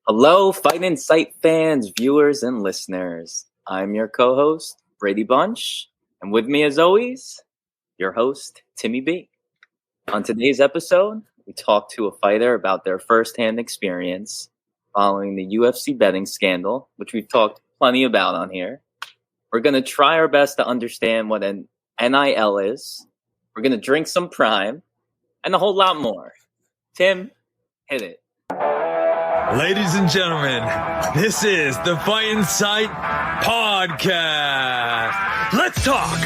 Hello, Fight in Sight fans, viewers, and listeners. I'm your co-host, Braydbunch, and with me, as always, your host, Timmy B. On today's episode, we talk to a fighter about their firsthand experience following the UFC betting scandal, which we've talked plenty about on here. We're going to try our best to understand what an NIL is. We're going to drink some Prime, and a whole lot more. Tim, hit it. Ladies and gentlemen, this is the Fight in Sight podcast. Let's talk.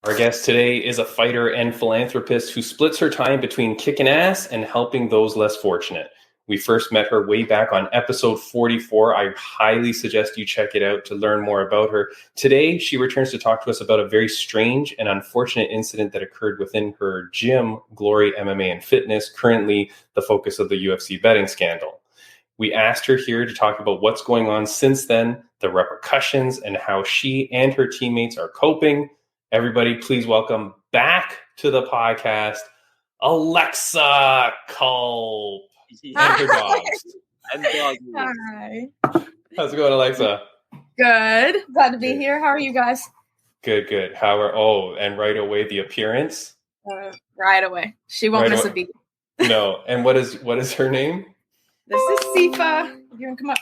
Our guest today is a fighter and philanthropist who splits her time between kicking ass and helping those less fortunate. We first met her way back on episode 44. I highly suggest you check it out to learn more about her. Today, she returns to talk to us about a very strange and unfortunate incident that occurred within her gym, Glory MMA and Fitness, currently the focus of the UFC betting scandal. We asked her here to talk about what's going on since then, the repercussions, and how she and her teammates are coping. Everybody, please welcome back to the podcast, Alexa Culp. And her dogs. And dogs. Hi. How's it going, Alexa? Good. Glad to be here. How are you guys? Good. And right away, the appearance? Right away. She won't miss a beat. No. And what is her name? This is Sifa. You want to come up?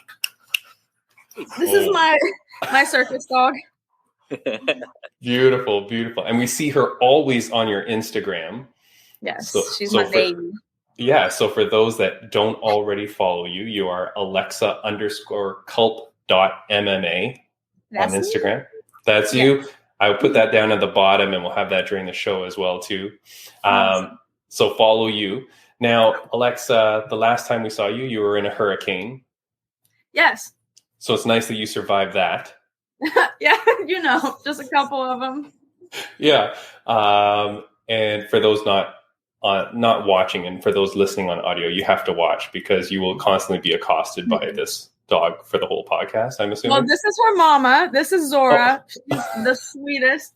This is my circus dog. Beautiful. And we see her always on your Instagram. Yes, she's my baby. Yeah, so for those that don't already follow you, you are Alexa_Culp.MMA on Instagram. Me. That's you. I will put that down at the bottom, and we'll have that during the show as well, too. So follow you. Now, Alexa, the last time we saw you, you were in a hurricane. Yes. So it's nice that you survived that. Yeah, just a couple of them. Yeah. And for those not watching, and for those listening on audio, you have to watch because you will constantly be accosted by this dog for the whole podcast, I'm assuming. Well, this is her mama. This is Zora. Oh. She's the sweetest.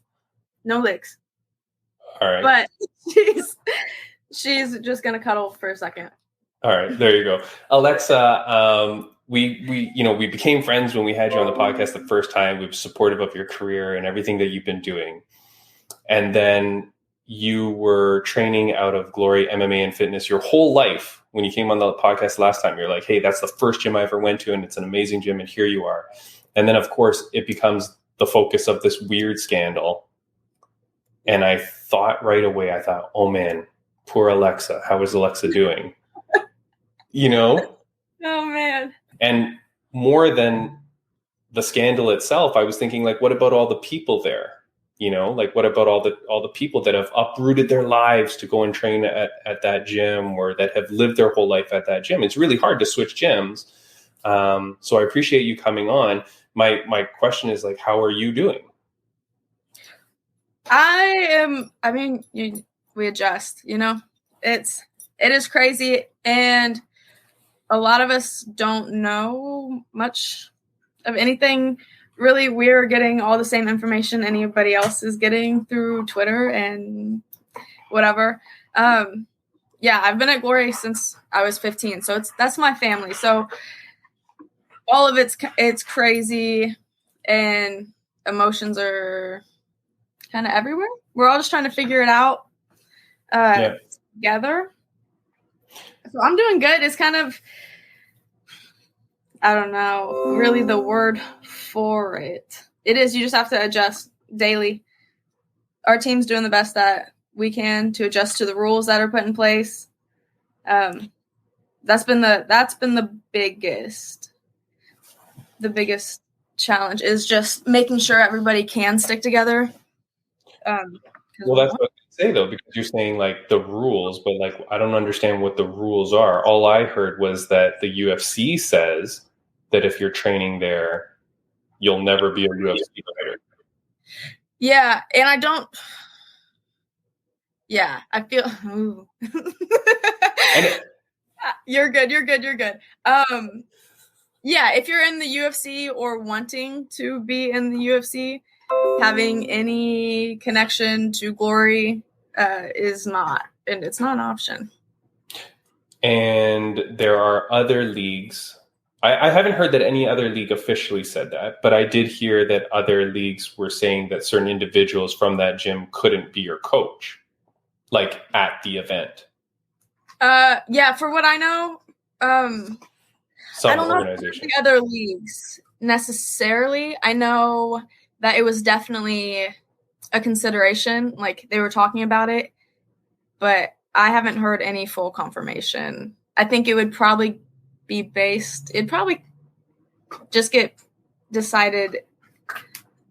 No licks. All right. But she's just going to cuddle for a second. All right. There you go. Alexa, we became friends when we had you on the podcast the first time. We were supportive of your career and everything that you've been doing. And then you were training out of Glory MMA and Fitness your whole life. When you came on the podcast last time, you're like, hey, that's the first gym I ever went to, and it's an amazing gym, and here you are. And then, of course, it becomes the focus of this weird scandal. And I thought, oh, man, poor Alexa. How is Alexa doing? Oh, man. And more than the scandal itself, I was thinking, what about all the people there? What about all the people that have uprooted their lives to go and train at that gym, or that have lived their whole life at that gym? It's really hard to switch gyms. So I appreciate you coming on. My question is, how are you doing? We adjust, it is crazy. And a lot of us don't know much of anything. Really, we're getting all the same information anybody else is getting through Twitter and whatever. I've been at Glory since I was 15, so that's my family. So all of it's crazy, and emotions are kind of everywhere. We're all just trying to figure it out together. So I'm doing good. It's kind of, I don't know, really the word for it. It is, you just have to adjust daily. Our team's doing the best that we can to adjust to the rules that are put in place. That's been the biggest challenge, is just making sure everybody can stick together. Well, that's what I say, though, because you're saying the rules, but I don't understand what the rules are. All I heard was that the UFC says that if you're training there, you'll never be a UFC fighter. Yeah, and I don't. Yeah, I feel. Ooh. You're good. Yeah, if you're in the UFC or wanting to be in the UFC, having any connection to Glory is not, and it's not an option. And there are other leagues. I haven't heard that any other league officially said that, but I did hear that other leagues were saying that certain individuals from that gym couldn't be your coach, like at the event. Yeah, for what I know, Some I don't know organization. the other leagues necessarily. I know that it was definitely a consideration, like they were talking about it, but I haven't heard any full confirmation. I think it would probably be it'd probably just get decided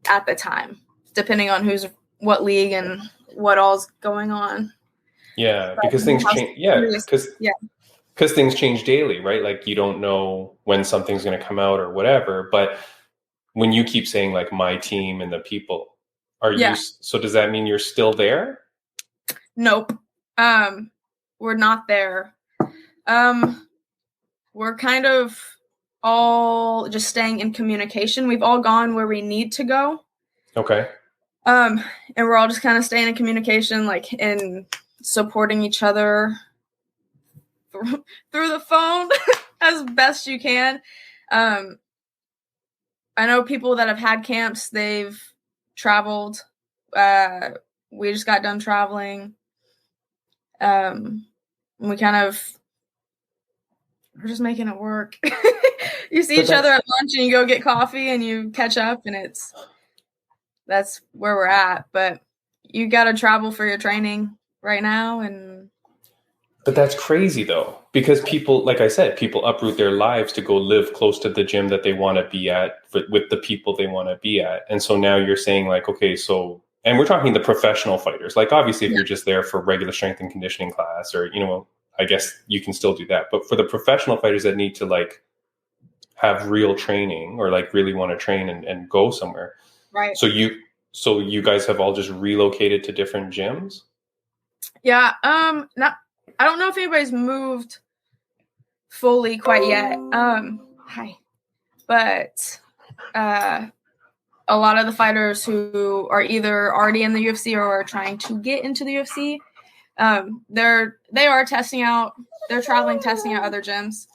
at the time, depending on what league and what all's going on. Yeah, because things change. Yeah, because things change daily, right? Like you don't know when something's going to come out or whatever. But when you keep saying like my team and the people, so does that mean you're still there? Nope. We're not there. We're kind of all just staying in communication. We've all gone where we need to go. Okay. And we're all just kind of staying in communication, like in supporting each other through the phone as best you can. I know people that have had camps, they've traveled. We just got done traveling. We're just making it work. You see each other at lunch and you go get coffee and you catch up, and that's where we're at. But you got to travel for your training right now. But that's crazy though, because people, like I said, people uproot their lives to go live close to the gym that they want to be at with the people they want to be at. And so now you're saying like, okay, so, and we're talking the professional fighters, like obviously if you're just there for regular strength and conditioning class, or, I guess you can still do that. But for the professional fighters that need to like have real training or like really want to train and go somewhere. Right. So you guys have all just relocated to different gyms? Yeah. I don't know if anybody's moved fully quite yet. But a lot of the fighters who are either already in the UFC or are trying to get into the UFC, they are testing out. They're traveling, testing out other gyms,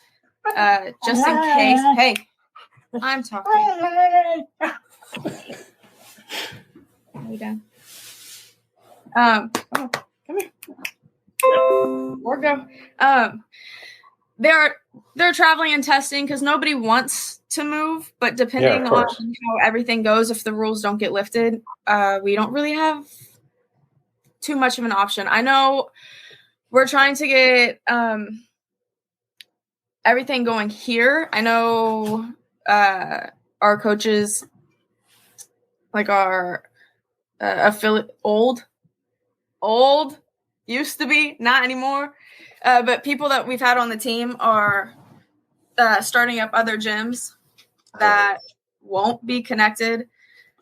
just in case. Hey, I'm talking. Are you done? Come here. Or go. They're traveling and testing because nobody wants to move, but depending on how everything goes, if the rules don't get lifted, we don't really have too much of an option. I know we're trying to get everything going here. I know our coaches, like our affiliate, old used to be, not anymore. But people that we've had on the team are starting up other gyms that won't be connected.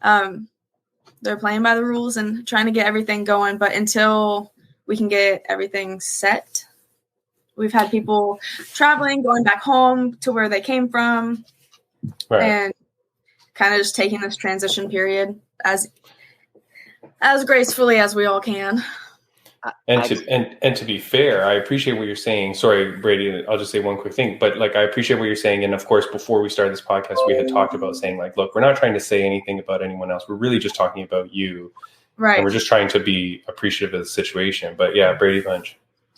They're playing by the rules and trying to get everything going. But until we can get everything set, we've had people traveling, going back home to where they came from, and kind of just taking this transition period as gracefully as we all can. And to be fair, I appreciate what you're saying. Sorry, Brady, I'll just say one quick thing. But like, I appreciate what you're saying. And of course, before we started this podcast, we had talked about saying like, look, we're not trying to say anything about anyone else. We're really just talking about you. Right. And we're just trying to be appreciative of the situation. But yeah, Braydbunch.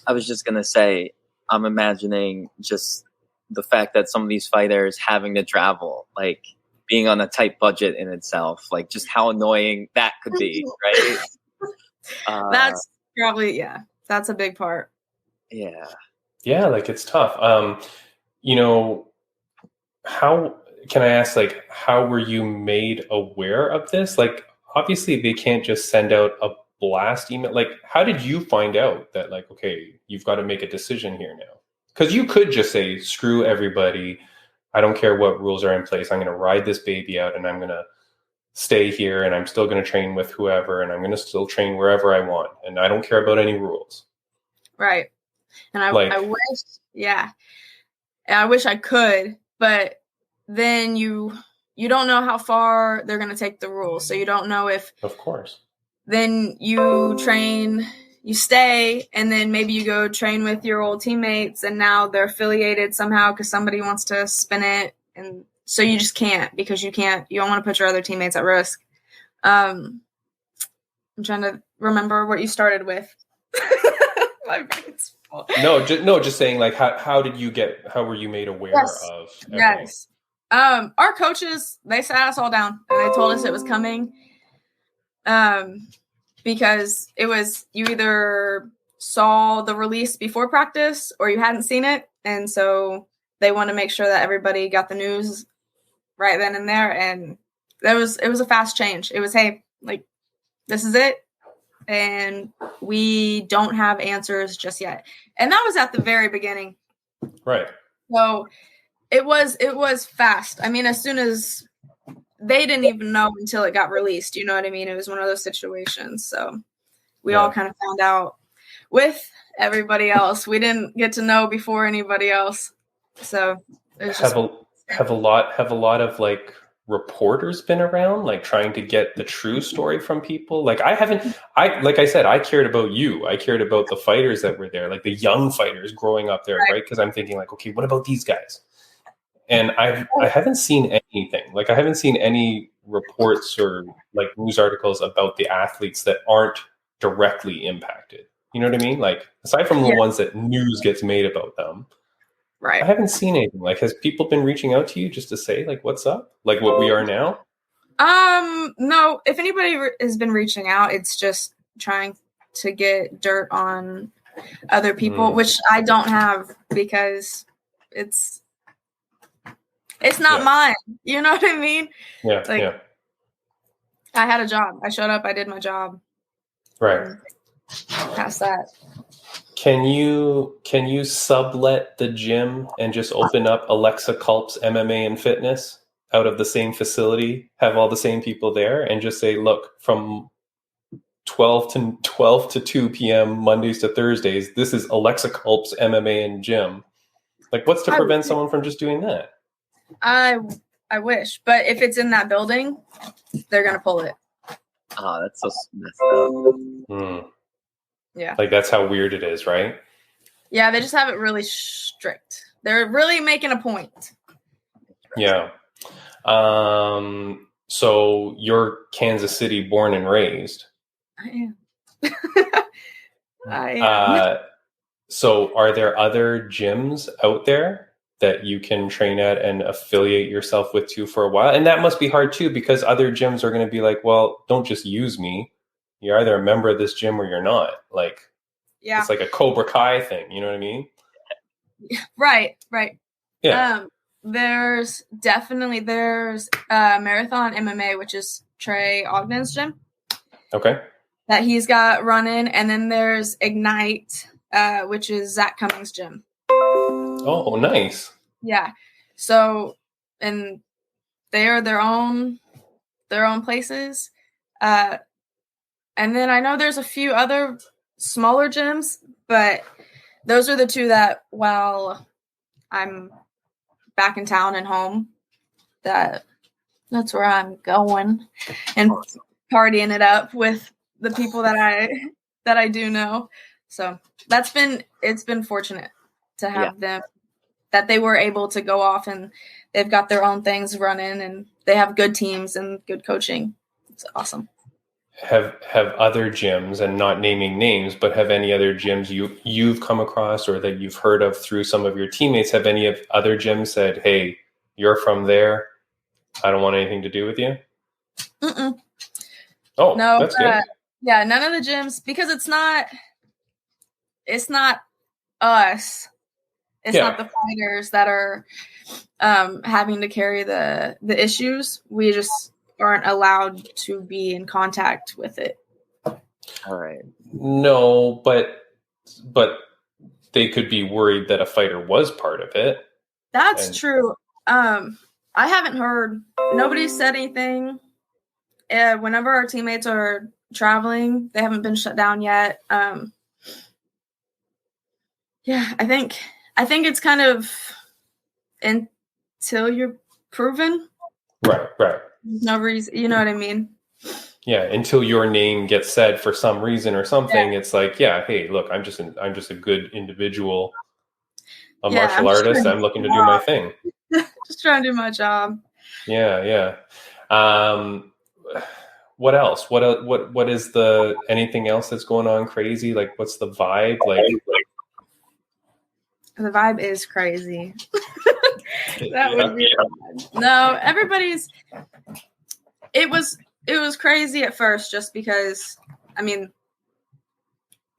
I was just going to say, I'm imagining just the fact that some of these fighters having to travel, like being on a tight budget in itself, like just how annoying that could be, right? That's probably, that's a big part. Yeah, like it's tough. How can I ask, like, how were you made aware of this? Like, obviously they can't just send out a blast email. Like, how did you find out that like, okay, you've got to make a decision here now? Because you could just say, screw everybody. I don't care what rules are in place. I'm going to ride this baby out and I'm going to stay here and I'm still going to train with whoever and I'm going to still train wherever I want. And I don't care about any rules. Right. And I wish I could, but then you don't know how far they're going to take the rules. So you don't know if, of course, then you train, you stay, and then maybe you go train with your old teammates, and now they're affiliated somehow because somebody wants to spin it, and so you just can't because you don't want to put your other teammates at risk. I'm trying to remember what you started with. My brain's full. Just saying, like, how were you made aware of everything? Yes. Our coaches, they sat us all down and they told us it was coming. Because you either saw the release before practice or you hadn't seen it. And so they want to make sure that everybody got the news right then and there. And it was a fast change. It was, hey, like, this is it. And we don't have answers just yet. And that was at the very beginning. Right. So it was fast. I mean, as soon as they didn't even know until it got released. You know what I mean? It was one of those situations. So we all kind of found out with everybody else. We didn't get to know before anybody else. So it was just have a lot of like reporters been around, like trying to get the true story from people. Like like I said, I cared about you. I cared about the fighters that were there, like the young fighters growing up there, right? Because I'm thinking like, okay, what about these guys? And I haven't seen anything. Like I haven't seen any reports or like news articles about the athletes that aren't directly impacted. You know what I mean? Like aside from the ones that news gets made about them, right? I haven't seen anything. Like has people been reaching out to you just to say like what's up? Like what we are now? No. If anybody has been reaching out, it's just trying to get dirt on other people, which I don't have because it's not mine. You know what I mean? Yeah. Like, I had a job. I showed up. I did my job. Right. Past that. Can you sublet the gym and just open up Alexa Culp's MMA and fitness out of the same facility, have all the same people there, and just say, look, from 12 to 2 p.m. Mondays to Thursdays, this is Alexa Culp's MMA and gym. Like, what's to prevent someone from just doing that? I wish, but if it's in that building, they're gonna pull it. Oh, that's so messed up. Yeah, like that's how weird it is, right? Yeah, they just have it really strict. They're really making a point. Yeah. So you're Kansas City born and raised. I am. I am. So are there other gyms out there that you can train at and affiliate yourself with too for a while? And that must be hard too, because other gyms are going to be like, well, don't just use me. You're either a member of this gym or you're not. Like, it's like a Cobra Kai thing. You know what I mean? Right. Yeah. There's Marathon MMA, which is Trey Ogden's gym. Okay. That he's got running. And then there's Ignite, which is Zach Cummings' gym. Oh, nice. Yeah. So, and they are their own places. And then I know there's a few other smaller gyms, but those are the two that while I'm back in town and home, that's where I'm going and partying it up with the people that I do know. So it's been fortunate to have them, that they were able to go off and they've got their own things running and they have good teams and good coaching. It's awesome. Have other gyms, and not naming names, but have any other gyms you've come across or that you've heard of through some of your teammates, have any of other gyms said, hey, you're from there, I don't want anything to do with you? Mm-mm. Oh, no, that's good. Yeah, none of the gyms, because it's not us. It's not the fighters that are having to carry the issues. We just aren't allowed to be in contact with it. All right. No, but they could be worried that a fighter was part of it. That's true. I haven't heard. Nobody said anything. Whenever our teammates are traveling, they haven't been shut down yet. Yeah, I think it's kind of until you're proven. Right. No reason, you know what I mean? Yeah, until your name gets said for some reason or something, it's like, yeah, hey, look, I'm just a good individual, a martial artist. I'm looking to do my thing. Just trying to do my job. Yeah. What else? What is anything else that's going on crazy? Like, what's the vibe? Like, the vibe is crazy. That would be bad. No, it was crazy at first just because, I mean,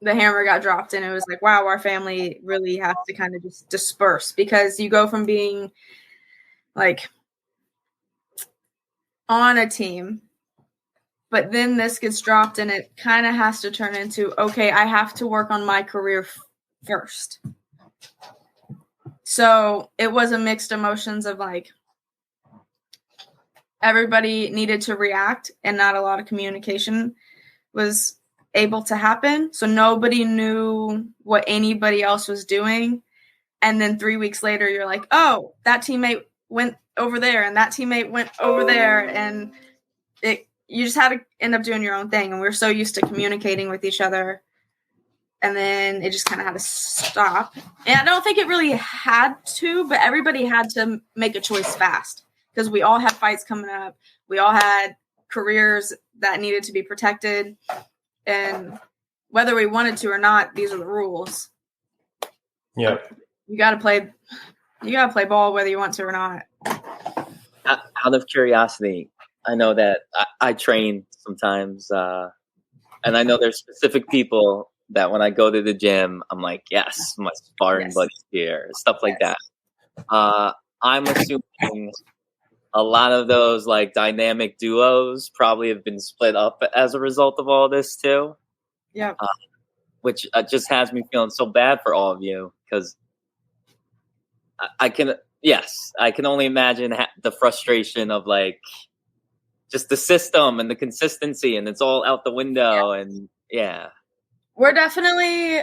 the hammer got dropped and it was like, wow, our family really has to kind of just disperse, because you go from being like on a team, but then this gets dropped and it kind of has to turn into, okay, I have to work on my career first. So it was a mixed emotions of like, everybody needed to react and not a lot of communication was able to happen. So nobody knew what anybody else was doing. And then 3 weeks later, you're like, oh, that teammate went over there and that teammate went over there. And you just had to end up doing your own thing. And we're so used to communicating with each other. And then it just kind of had to stop. And I don't think it really had to, but everybody had to make a choice fast, because we all had fights coming up. We all had careers that needed to be protected. And whether we wanted to or not, these are the rules. Yeah. You got to play ball whether you want to or not. Out of curiosity, I know that I train sometimes, and I know there's specific people that when I go to the gym, I'm like, yes, my sparring buddy's here, stuff like that. I'm assuming a lot of those like dynamic duos probably have been split up as a result of all this too. Yeah. Which just has me feeling so bad for all of you, because I can only imagine the frustration of like just the system and the consistency, and it's all out the window. And we're definitely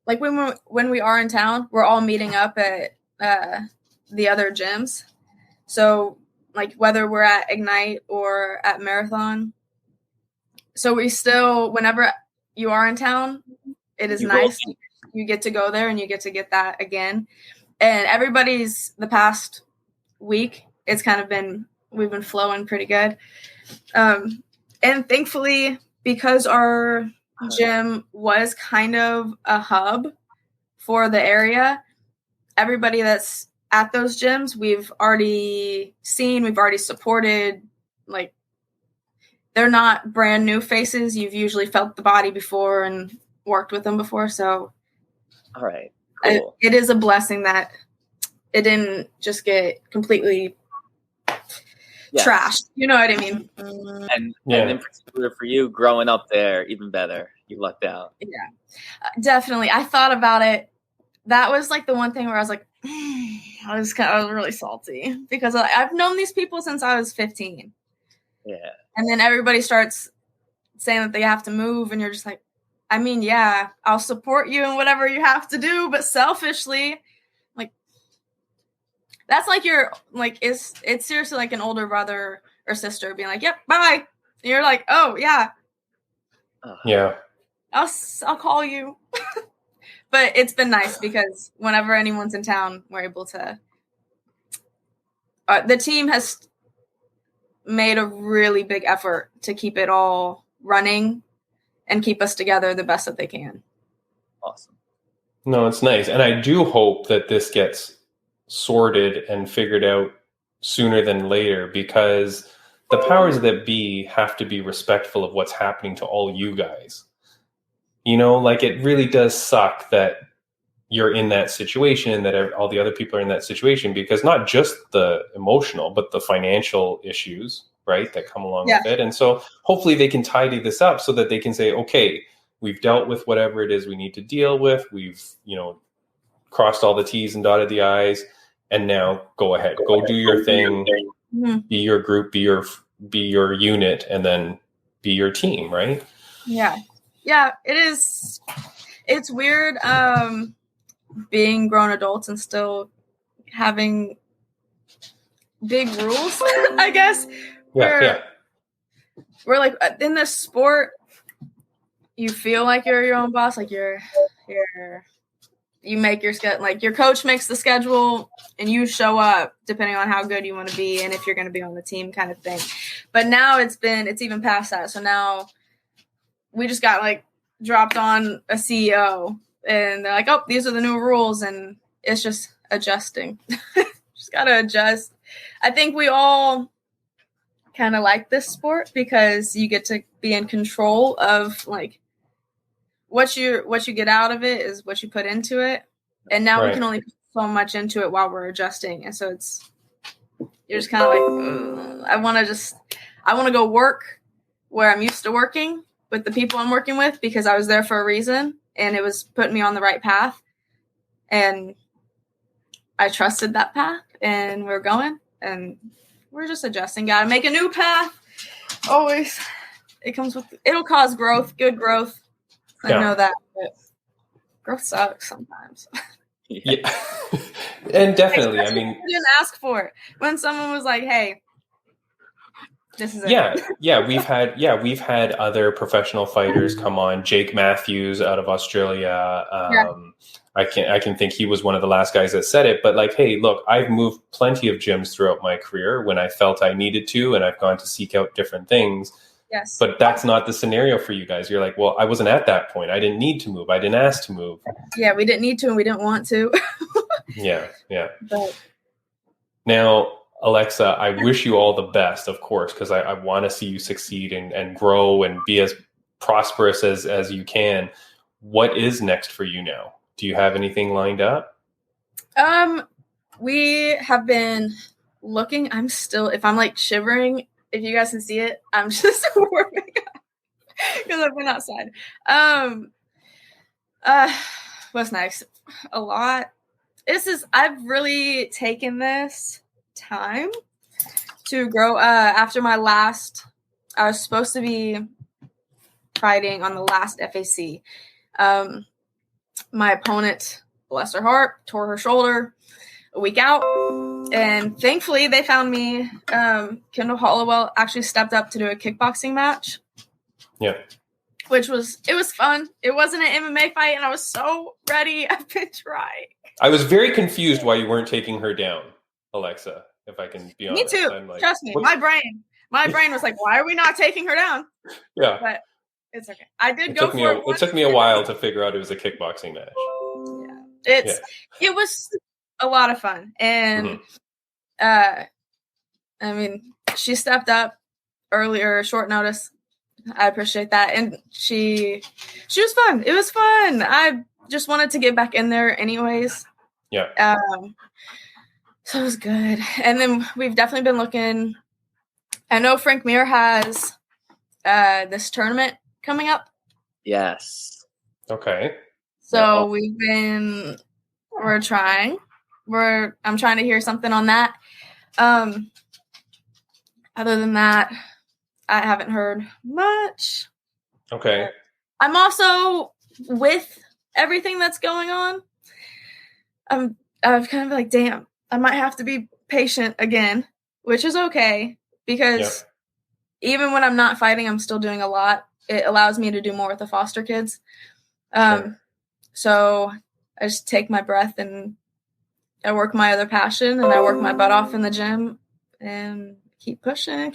like when we are in town, we're all meeting up at the other gyms. So like whether we're at Ignite or at Marathon, so we still, whenever you are in town, it is nice. You get to go there and you get to get that again. And everybody's, the past week, it's kind of we've been flowing pretty good. And thankfully, because our gym was kind of a hub for the area, everybody that's at those gyms, we've already seen, we've already supported. Like, they're not brand new faces. You've usually felt the body before and worked with them before. So, all right, cool. It is a blessing that it didn't just get completely trashed. You know what I mean? And in particular for you, growing up there, even better. You lucked out. Yeah, definitely. I thought about it. That was like the one thing where I was like, I was really salty, because I've known these people since I was 15. Yeah. And then everybody starts saying that they have to move, and you're just like, I mean, yeah, I'll support you in whatever you have to do, but selfishly, like, that's like it's seriously like an older brother or sister being like, yep, bye. And you're like, oh yeah. Yeah. I'll call you. But it's been nice, because whenever anyone's in town, we're able to. The team has made a really big effort to keep it all running and keep us together the best that they can. Awesome. No, it's nice. And I do hope that this gets sorted and figured out sooner than later, because the powers that be have to be respectful of what's happening to all you guys. You know, like, it really does suck that you're in that situation and that all the other people are in that situation, because not just the emotional, but the financial issues, right, that come along with it. And so hopefully they can tidy this up so that they can say, okay, we've dealt with whatever it is we need to deal with. We've, crossed all the T's and dotted the I's, and now go ahead, go do your thing, be your group, be your unit, and then be your team, right? Yeah. Yeah, it is. It's weird being grown adults and still having big rules, I guess. Yeah. we're like in this sport, you feel like you're your own boss. Like you make your schedule, like your coach makes the schedule and you show up depending on how good you want to be and if you're going to be on the team kind of thing. But now it's even past that. So now we just got like dropped on a CEO and they're like, oh, these are the new rules. And it's just adjusting. Just got to adjust. I think we all kind of like this sport because you get to be in control of like what you get out of it is what you put into it. And now we can only put so much into it while we're adjusting. And so you're just kind of like, I want to go work where I'm used to working with the people I'm working with because I was there for a reason and it was putting me on the right path. And I trusted that path and we're going and we're just adjusting. Got to make a new path. Always. It'll cause growth, good growth. I know that, but growth sucks sometimes. Yeah. And definitely, I mean, I didn't ask for it. When someone was like, hey, this is it. Yeah. We've had other professional fighters come on. Jake Matthews out of Australia. I can think he was one of the last guys that said it, but like, hey, look, I've moved plenty of gyms throughout my career when I felt I needed to, and I've gone to seek out different things. Yes. But that's not the scenario for you guys. You're like, well, I wasn't at that point. I didn't need to move. I didn't ask to move. Yeah, we didn't need to and we didn't want to. Yeah. But now, Alexa, I wish you all the best, of course, because I want to see you succeed and grow and be as prosperous as you can. What is next for you now? Do you have anything lined up? We have been looking. I'm still, if I'm like shivering, if you guys can see it, I'm just warming up because I've been outside. What's next? A lot. I've really taken this time to grow. After my last, I was supposed to be fighting on the last FAC. My opponent, bless her heart, tore her shoulder a week out. And thankfully they found me. Kendall Hollowell actually stepped up to do a kickboxing match. Yeah. It was fun. It wasn't an MMA fight and I was so ready. I've been trying. I was very confused why you weren't taking her down, Alexa, if I can be honest. Me too. Like, trust me. My brain was like, why are we not taking her down? Yeah. But it's okay. I did go for it. It took me a while to figure out it was a kickboxing match. Yeah. It was a lot of fun. And I mean, she stepped up earlier, short notice. I appreciate that. And she was fun. It was fun. I just wanted to get back in there anyways. Yeah. So it was good. And then we've definitely been looking. I know Frank Mir has this tournament coming up. Yes. Okay. So we're trying. I'm trying to hear something on that. Other than that, I haven't heard much. Okay. I'm also, with everything that's going on, I've kind of like, damn, I might have to be patient again, which is okay because even when I'm not fighting, I'm still doing a lot. It allows me to do more with the foster kids. So I just take my breath and I work my other passion and I work my butt off in the gym and keep pushing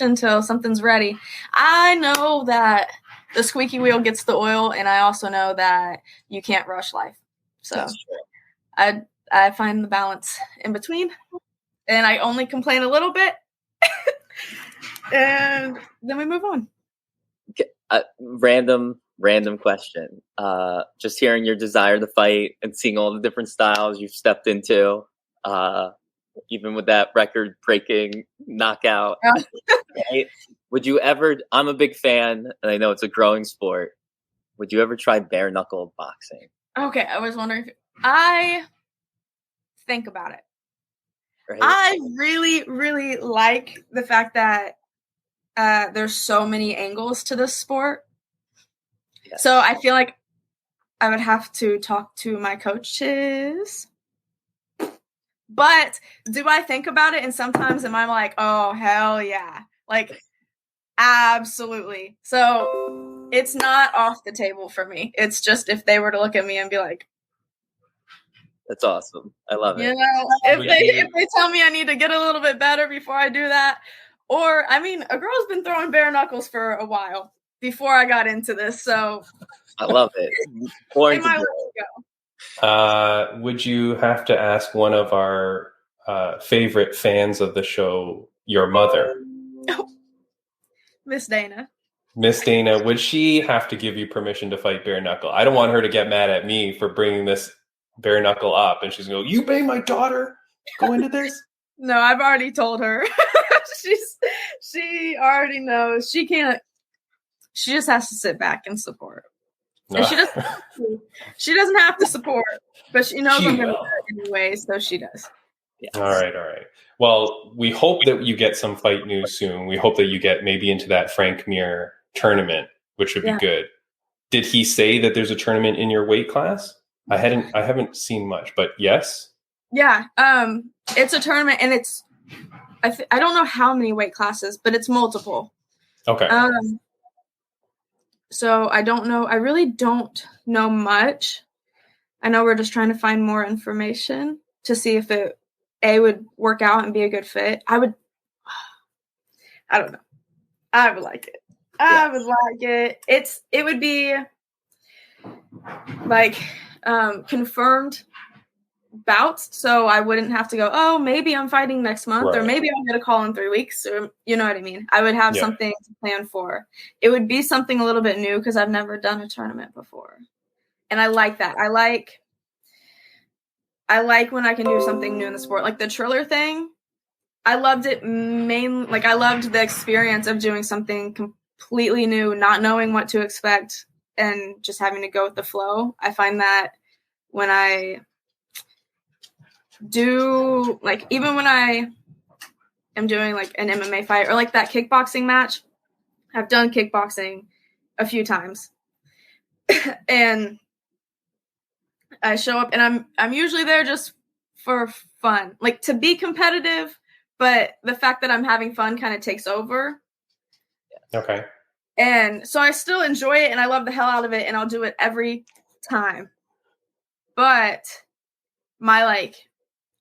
until something's ready. I know that the squeaky wheel gets the oil, and I also know that you can't rush life. So I find the balance in between, and I only complain a little bit, and then we move on. Random question. Just hearing your desire to fight and seeing all the different styles you've stepped into, even with that record-breaking knockout. Right? Would you ever, I'm a big fan, and I know it's a growing sport, would you ever try bare-knuckle boxing? Okay, I was wondering. I think about it. Right? I really, really like the fact that there's so many angles to this sport. Yes. So I feel like I would have to talk to my coaches. But do I think about it? And sometimes am I like, oh, hell yeah. Like, Absolutely. So it's not off the table for me. It's just if they were to look at me and be like, That's awesome. I love it. you know, if they tell me I need to get a little bit better before I do that, or I mean, a girl's been throwing bare knuckles for a while before I got into this, so I love it. they might let me go. Would you have to ask one of our favorite fans of the show, your mother? Miss Dana. Miss Dana, would she have to give you permission to fight bare knuckle? I don't want her to get mad at me for bringing this bare knuckle up, and she's going to go, you made my daughter go into this? No, I've already told her. She already knows. She can't. She just has to sit back and support. No. And she doesn't have to support, but she knows I'm going to do it anyway, so she does. Yes. All right. Well, we hope that you get some fight news soon. We hope that you get maybe into that Frank Mir tournament, which would be good. Did he say that there's a tournament in your weight class? I haven't seen much, but yes. Yeah. It's a tournament, and it's I don't know how many weight classes, but it's multiple. Okay. So I don't know. I really don't know much. I know we're just trying to find more information to see if it would work out and be a good fit. I don't know. I would like it. I would like it. It would be like confirmed bouts, so I wouldn't have to go, oh, maybe I'm fighting next month, or maybe I'll get a call in 3 weeks, or you know what I mean. I would have something to plan for. It would be something a little bit new because I've never done a tournament before, and I like that. I like when I can do something new in the sport, like the Triller thing. I loved it mainly. Like I loved the experience of doing something completely new, not knowing what to expect, and just having to go with the flow. I find that when I do, like, even when I am doing like an MMA fight or like that kickboxing match, I've done kickboxing a few times, and I show up and I'm usually there just for fun, like to be competitive, but the fact that I'm having fun kind of takes over. Okay. And so I still enjoy it and I love the hell out of it and I'll do it every time. But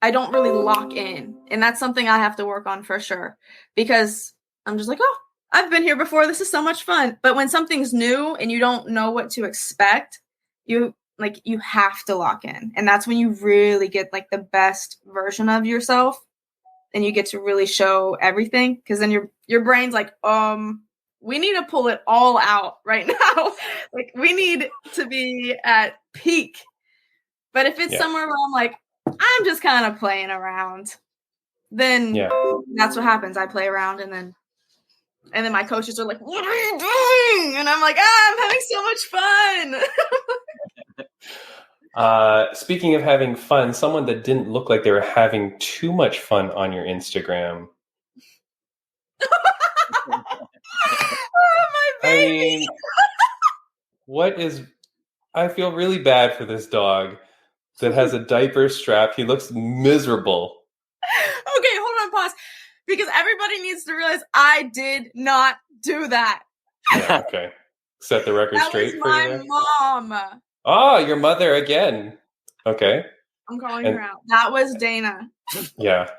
I don't really lock in, and that's something I have to work on for sure, because I'm just like, oh, I've been here before. This is so much fun. But when something's new and you don't know what to expect, you have to lock in. And that's when you really get like the best version of yourself and you get to really show everything. Cause then your brain's like, we need to pull it all out right now. Like we need to be at peak. But if it's somewhere where I'm like, I'm just kind of playing around, then that's what happens. I play around and then my coaches are like, what are you doing? And I'm like, I'm having so much fun. Speaking of having fun, someone that didn't look like they were having too much fun on your Instagram. Oh, my baby. I mean, I feel really bad for this dog that has a diaper strap. He looks miserable. Okay, hold on, pause. Because everybody needs to realize I did not do that. Yeah, okay. Set the record straight for you. That was my mom. Oh, your mother again. Okay. I'm calling her out. That was Dana. Yeah.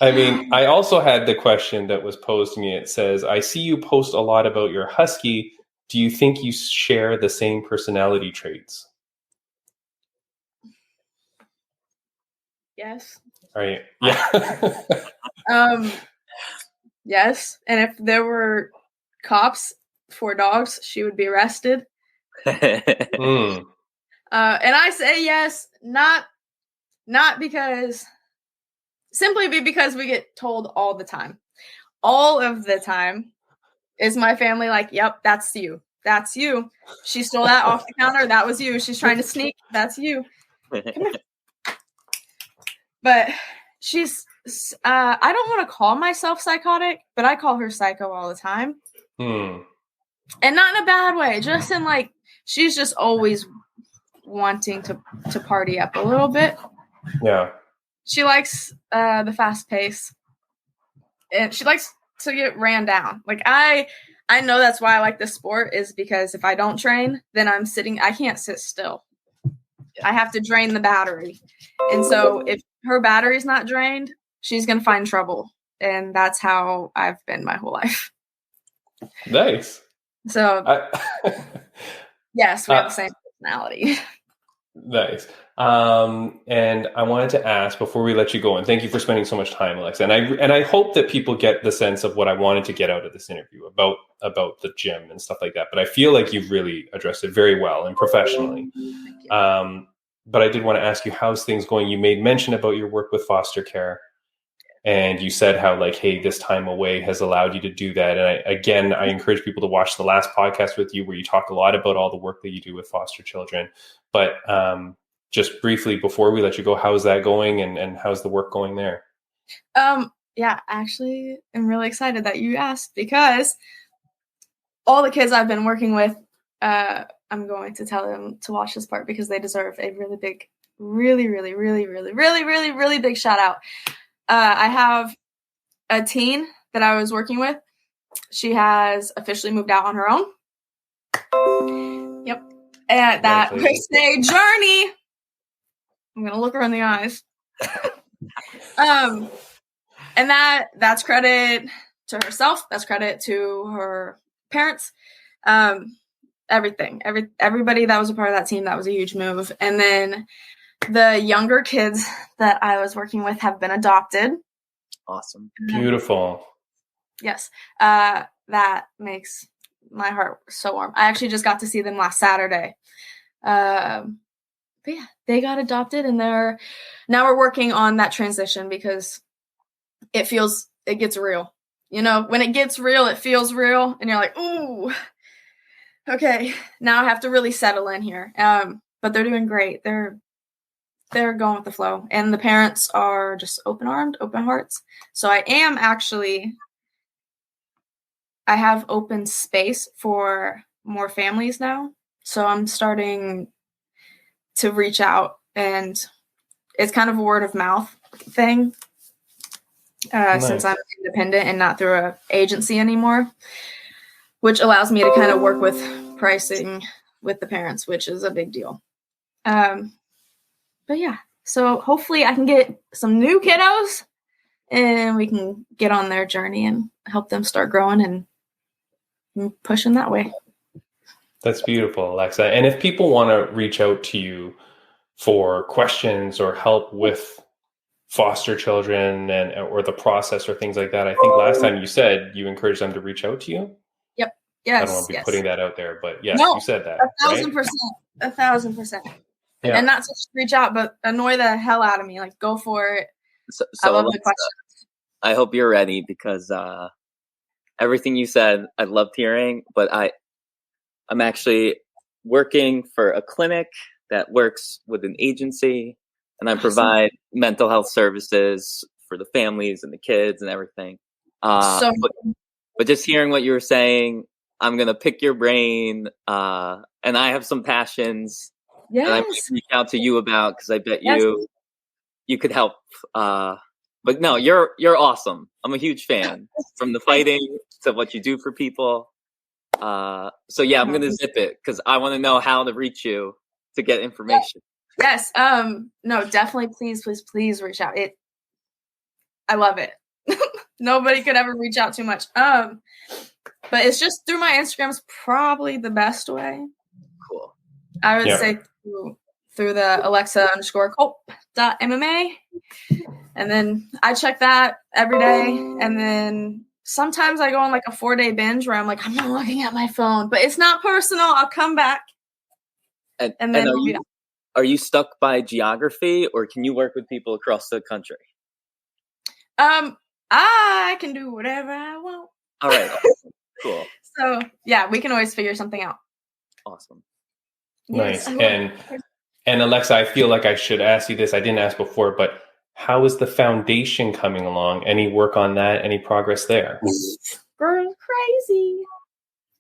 I also had the question that was posed to me. It says, I see you post a lot about your husky. Do you think you share the same personality traits? Yes. All right. Yeah. Yes. And if there were cops for dogs, she would be arrested. And I say yes, not simply because we get told all the time. All of the time is my family like, yep, that's you. That's you. She stole that off the counter. That was you. She's trying to sneak. That's you. Come here. But she's, I don't want to call myself psychotic, but I call her psycho all the time. And not in a bad way, just in like, she's just always wanting to party up a little bit. Yeah. She likes the fast pace. And she likes to get ran down. Like I know that's why I like this sport, is because if I don't train, then I can't sit still. I have to drain the battery. And so if her battery's not drained, she's going to find trouble. And that's how I've been my whole life. Nice. So yes, we have the same personality. Nice. And I wanted to ask before we let you go, and thank you for spending so much time, Alexa. And I hope that people get the sense of what I wanted to get out of this interview about the gym and stuff like that. But I feel like you've really addressed it very well and professionally. But I did want to ask you, how's things going? You made mention about your work with foster care, and you said how like, hey, this time away has allowed you to do that. And I encourage people to watch the last podcast with you where you talk a lot about all the work that you do with foster children. But just briefly before we let you go, how's that going, and how's the work going there? Yeah, actually, I'm really excited that you asked, because all the kids I've been working with, I'm going to tell them to watch this part because they deserve a really big, really, really, really, really, really, really, really big shout out. I have a teen that I was working with. She has officially moved out on her own. Yep. And that was a journey. I'm going to look her in the eyes. And that's credit to herself. That's credit to her parents. Everything. Everybody that was a part of that team, that was a huge move. And then the younger kids that I was working with have been adopted. Awesome. Beautiful. Yes. That makes my heart so warm. I actually just got to see them last Saturday. But yeah, they got adopted, and now we're working on that transition because it gets real. You know, when it gets real, it feels real, and you're like, ooh, okay, now I have to really settle in here. But they're doing great. They're going with the flow, and the parents are just open-armed, open hearts. So I have open space for more families now. So I'm starting to reach out, and it's kind of a word of mouth thing. Nice. Since I'm independent and not through an agency anymore, which allows me to kind of work with pricing with the parents, which is a big deal. But yeah, so hopefully I can get some new kiddos and we can get on their journey and help them start growing and pushing that way. That's beautiful, Alexa. And if people want to reach out to you for questions or help with foster children or the process or things like that, I think last time you said you encouraged them to reach out to you. Yep. Yes. I don't want to be putting that out there, but yes, no, you said that. 1,000%. 1,000%. Yeah. And not just reach out, but annoy the hell out of me. Like, go for it. So I love the questions. I hope you're ready, because everything you said, I loved hearing, but I'm actually working for a clinic that works with an agency, and I provide mental health services for the families and the kids and everything. But just hearing what you were saying, I'm going to pick your brain, and I have some passions that I'm going to reach out to you about, because I bet you could help. But no, you're awesome. I'm a huge fan, from the fighting to what you do for people. So yeah, I'm going to zip it because I want to know how to reach you to get information. Yes. No, definitely. Please reach out. I love it. Nobody could ever reach out too much. But it's just through my Instagram's probably the best way. Cool. I would say through the Alexa_Culp.MMA. And then I check that every day. And then sometimes I go on like a 4-day binge where I'm like, I'm not looking at my phone, but it's not personal. I'll come back. And then are you stuck by geography, or can you work with people across the country? I can do whatever I want. All right. Awesome. Cool. So yeah, we can always figure something out. Awesome. Nice. Yes. And Alexa, I feel like I should ask you this. I didn't ask before, but how is the foundation coming along? Any work on that? Any progress there? Girl, crazy.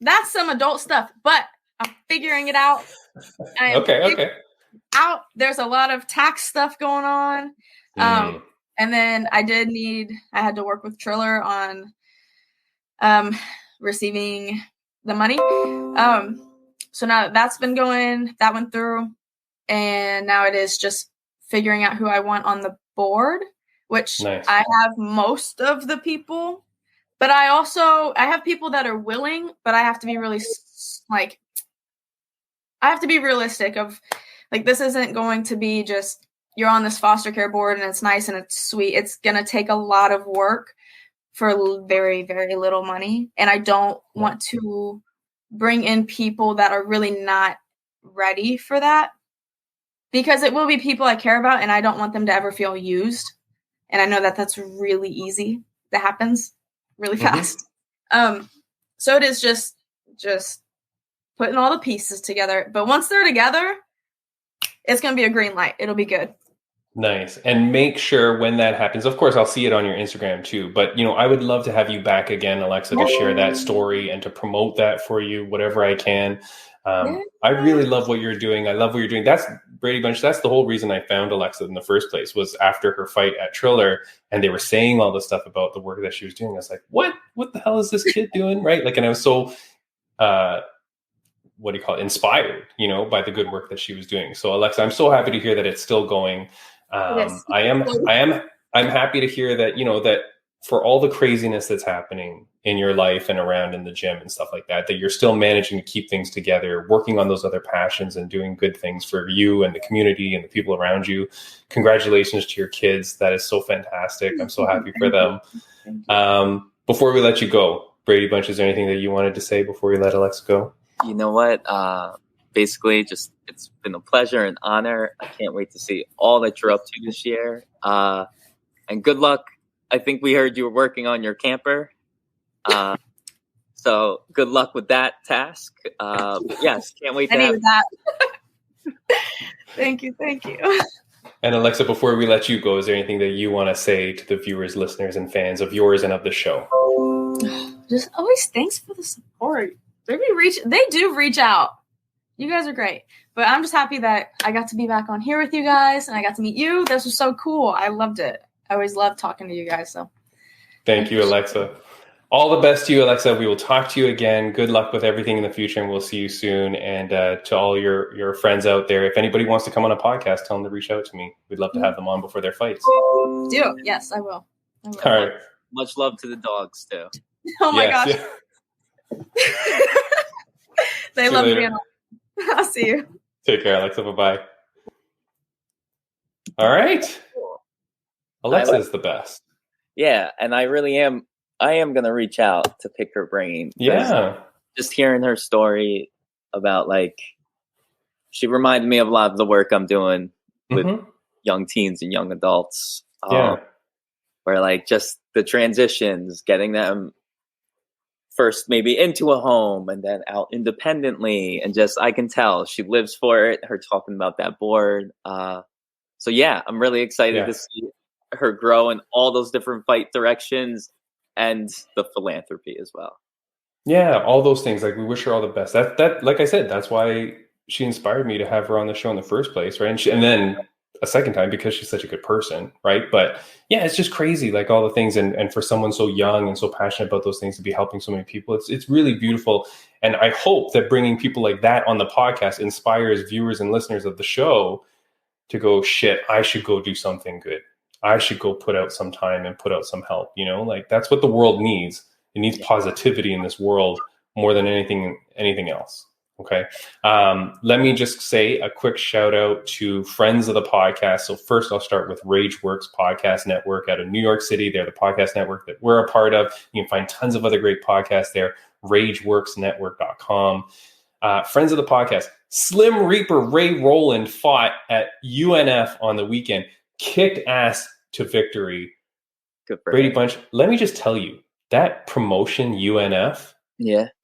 That's some adult stuff, but I'm figuring it out. Okay. There's a lot of tax stuff going on. And then I had to work with Triller on receiving the money. So now that's been going, that went through, and now it is just figuring out who I want on the board, which Nice. I have most of the people, but I have people that are willing, but I have to be really I have to be realistic of like, this isn't going to be just you're on this foster care board and it's nice and it's sweet. It's going to take a lot of work for very, very little money. And I don't want to bring in people that are really not ready for that, because it will be people I care about and I don't want them to ever feel used. And I know that that's really easy. That happens really fast. So it is just putting all the pieces together. But once they're together, it's going to be a green light. It'll be good. Nice. And make sure when that happens, of course, I'll see it on your Instagram too, but I would love to have you back again, Alexa, to share that story and to promote that for you, whatever I can. I really love what you're doing. I love what you're doing. That's Braydbunch. That's the whole reason I found Alexa in the first place, was after her fight at Triller, and they were saying all this stuff about the work that she was doing. I was like, what the hell is this kid doing? Right. Like, and I was so, inspired, by the good work that she was doing. So Alexa, I'm so happy to hear that it's still going. Yes. I'm happy to hear that, that for all the craziness that's happening in your life and around in the gym and stuff like that you're still managing to keep things together, working on those other passions and doing good things for you and the community and the people around you. Congratulations to your kids. That is so fantastic. I'm so happy for them. Before we let you go, Braydbunch, is there anything that you wanted to say before we let Alexa go? You know what? Basically, just it's been a pleasure and honor. I can't wait to see all that you're up to this year. And good luck. I think we heard you were working on your camper. So good luck with that task. Yes, can't wait to have that. Thank you. And Alexa, before we let you go, is there anything that you want to say to the viewers, listeners, and fans of yours and of the show? Just always thanks for the support. They do reach out. You guys are great. But I'm just happy that I got to be back on here with you guys and I got to meet you. This was so cool. I loved it. I always love talking to you guys. So thank you, Alexa. All the best to you, Alexa. We will talk to you again. Good luck with everything in the future, and we'll see you soon. And to all your friends out there, if anybody wants to come on a podcast, tell them to reach out to me. We'd love to have them on before their fights. Do. Yes, I will. All right. Much love to the dogs, too. Oh, my gosh. Yeah. They love me. I'll see you. Take care, Alexa. Bye-bye. All right. Alexa is the best. Yeah, and I really am. I am going to reach out to pick her brain. Yeah. Just hearing her story about, she reminded me of a lot of the work I'm doing with young teens and young adults. Where, just the transitions, getting them first maybe into a home and then out independently. And just, I can tell she lives for it, her talking about that board. So, yeah, I'm really excited to see her grow in all those different fight directions and the philanthropy as well. Yeah, all those things. We wish her all the best. That like I said, that's why she inspired me to have her on the show in the first place, right? And then a second time because she's such a good person, right? But yeah, it's just crazy, all the things, and for someone so young and so passionate about those things to be helping so many people, it's really beautiful. And I hope that bringing people like that on the podcast inspires viewers and listeners of the show to go, shit, I should go do something good. I should go put out some time and put out some help, that's what the world needs. It needs positivity in this world more than anything else. Okay. Let me just say a quick shout out to friends of the podcast. So first I'll start with Rageworks Podcast Network out of New York City. They're the podcast network that we're a part of. You can find tons of other great podcasts there. RageWorksNetwork.com. Friends of the podcast, Slim Reaper Ray Rowland fought at UNF on the weekend. Kicked ass to victory. Good for Braydbunch, let me just tell you, that promotion UNF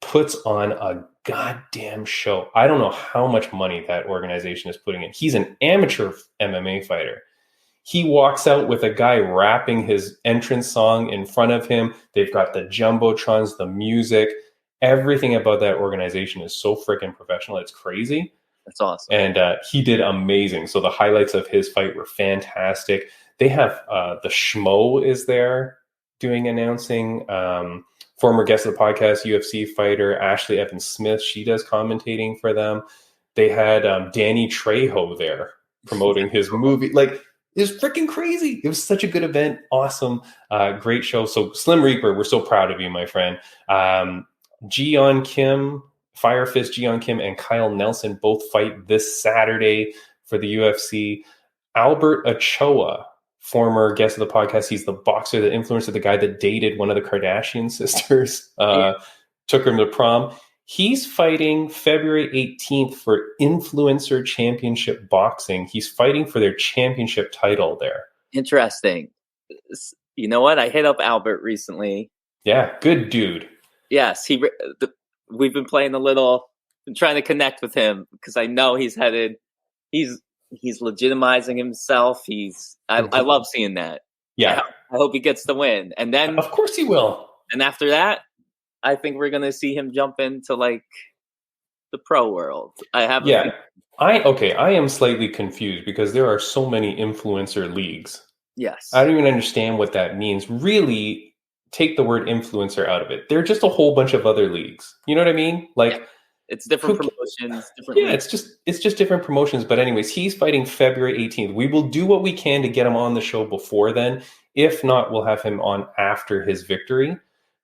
puts on a goddamn show. I don't know how much money that organization is putting in. He's an amateur MMA fighter. He walks out with a guy rapping his entrance song in front of him. They've got the jumbotrons, the music. Everything about that organization is so freaking professional. It's crazy. That's awesome. And he did amazing. So the highlights of his fight were fantastic. They have the Schmo is there doing announcing. Former guest of the podcast, UFC fighter Ashley Evans Smith. She does commentating for them. They had Danny Trejo there promoting his movie. Like, it was freaking crazy. It was such a good event. Awesome. Great show. So Slim Reaper, we're so proud of you, my friend. Jiyeon Kim, Fire Fist Jiyeon Kim and Kyle Nelson both fight this Saturday for the UFC. Albert Ochoa, former guest of the podcast. He's the boxer, the influencer, the guy that dated one of the Kardashian sisters, took him to prom. He's fighting February 18th for Influencer Championship Boxing. He's fighting for their championship title there. Interesting. You know what? I hit up Albert recently. Yeah, good dude. Yes, we've been playing been trying to connect with him because I know he's legitimizing himself. I love seeing that. Yeah. I hope he gets the win. And then, of course he will. And after that, I think we're going to see him jump into like the pro world. I am slightly confused because there are so many influencer leagues. Yes. I don't even understand what that means. Really, take the word influencer out of it. They're just a whole bunch of other leagues. You know what I mean? Like, it's different promotions. It's just different promotions. But anyways, he's fighting February 18th. We will do what we can to get him on the show before then. If not, we'll have him on after his victory.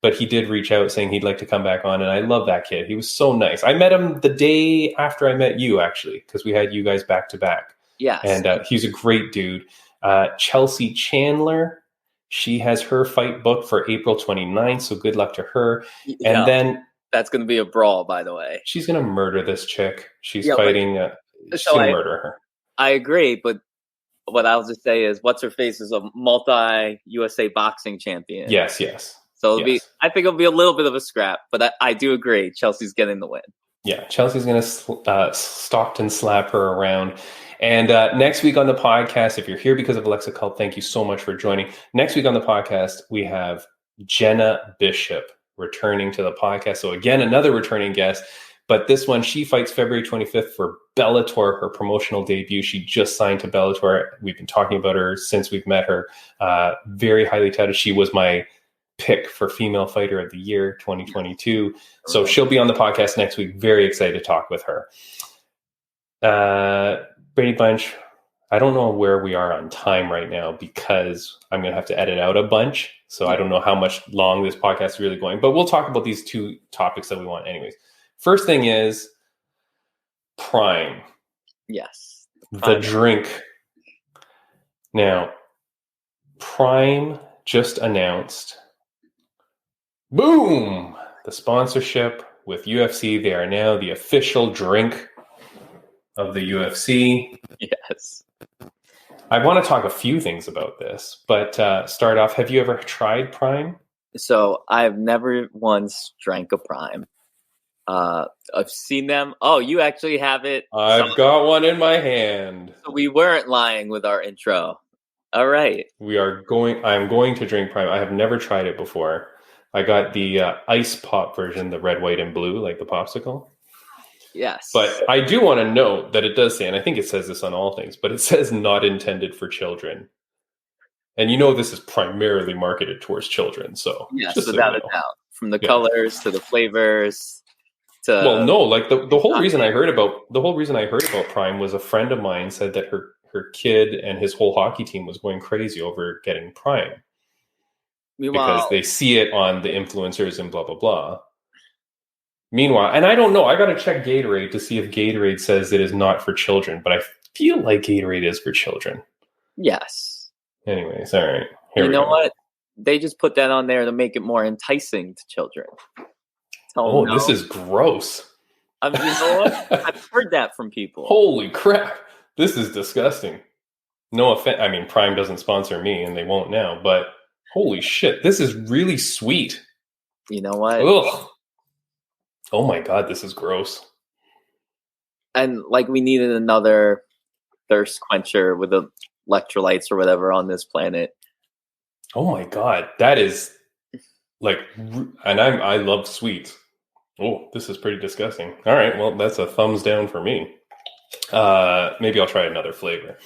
But he did reach out saying he'd like to come back on. And I love that kid. He was so nice. I met him the day after I met you, actually, because we had you guys back to back. Yes. And he's a great dude. Chelsea Chandler, she has her fight booked for April 29th. So good luck to her. And then that's going to be a brawl, by the way. She's going to murder this chick. She's fighting. She's going to murder her. I agree. But what I'll just say is what's her face is a multi-USA boxing champion. Yes. So I think it'll be a little bit of a scrap, but I do agree. Chelsea's getting the win. Yeah, Chelsea's going to stalk and slap her around. And next week on the podcast, if you're here because of Alexa Culp, thank you so much for joining. Next week on the podcast, we have Jenna Bishop returning to the podcast. So again, another returning guest. But this one, she fights February 25th for Bellator, her promotional debut. She just signed to Bellator. We've been talking about her since we've met her. Very highly touted. She was my pick for Female Fighter of the Year 2022. So she'll be on the podcast next week. Very excited to talk with her. Braydbunch, I don't know where we are on time right now because I'm going to have to edit out a bunch. So I don't know how much long this podcast is really going, but we'll talk about these two topics that we want anyways. First thing is Prime. Yes. The drink. Now, Prime just announced, boom, the sponsorship with UFC. They are now the official drink of the UFC. Yes. I want to talk a few things about this, but start off, have you ever tried Prime? So I've never once drank a Prime. I've seen them. Oh, you actually have it. I've got one in my hand. So we weren't lying with our intro. All right. I'm going to drink Prime. I have never tried it before. I got the ice pop version, the red, white, and blue, like the popsicle. Yes. But I do want to note that it does say, and I think it says this on all things, but it says not intended for children. And this is primarily marketed towards children. So yes, without a doubt. From the colors to the flavors. Well, no, like the whole reason I heard about Prime was a friend of mine said that her kid and his whole hockey team was going crazy over getting Prime. Meanwhile, because they see it on the influencers and blah, blah, blah. Meanwhile, and I don't know, I got to check Gatorade to see if Gatorade says it is not for children, but I feel like Gatorade is for children. Yes. Anyways, all right. You know what? They just put that on there to make it more enticing to children. This is gross. You know what? I've heard that from people. Holy crap. This is disgusting. No offense. I mean, Prime doesn't sponsor me and they won't now, but holy shit. This is really sweet. You know what? Ugh. Oh my God, this is gross. And like we needed another thirst quencher with the electrolytes or whatever on this planet. Oh my God, that is like, and I love sweets. Oh, this is pretty disgusting. All right, well, that's a thumbs down for me. Maybe I'll try another flavor.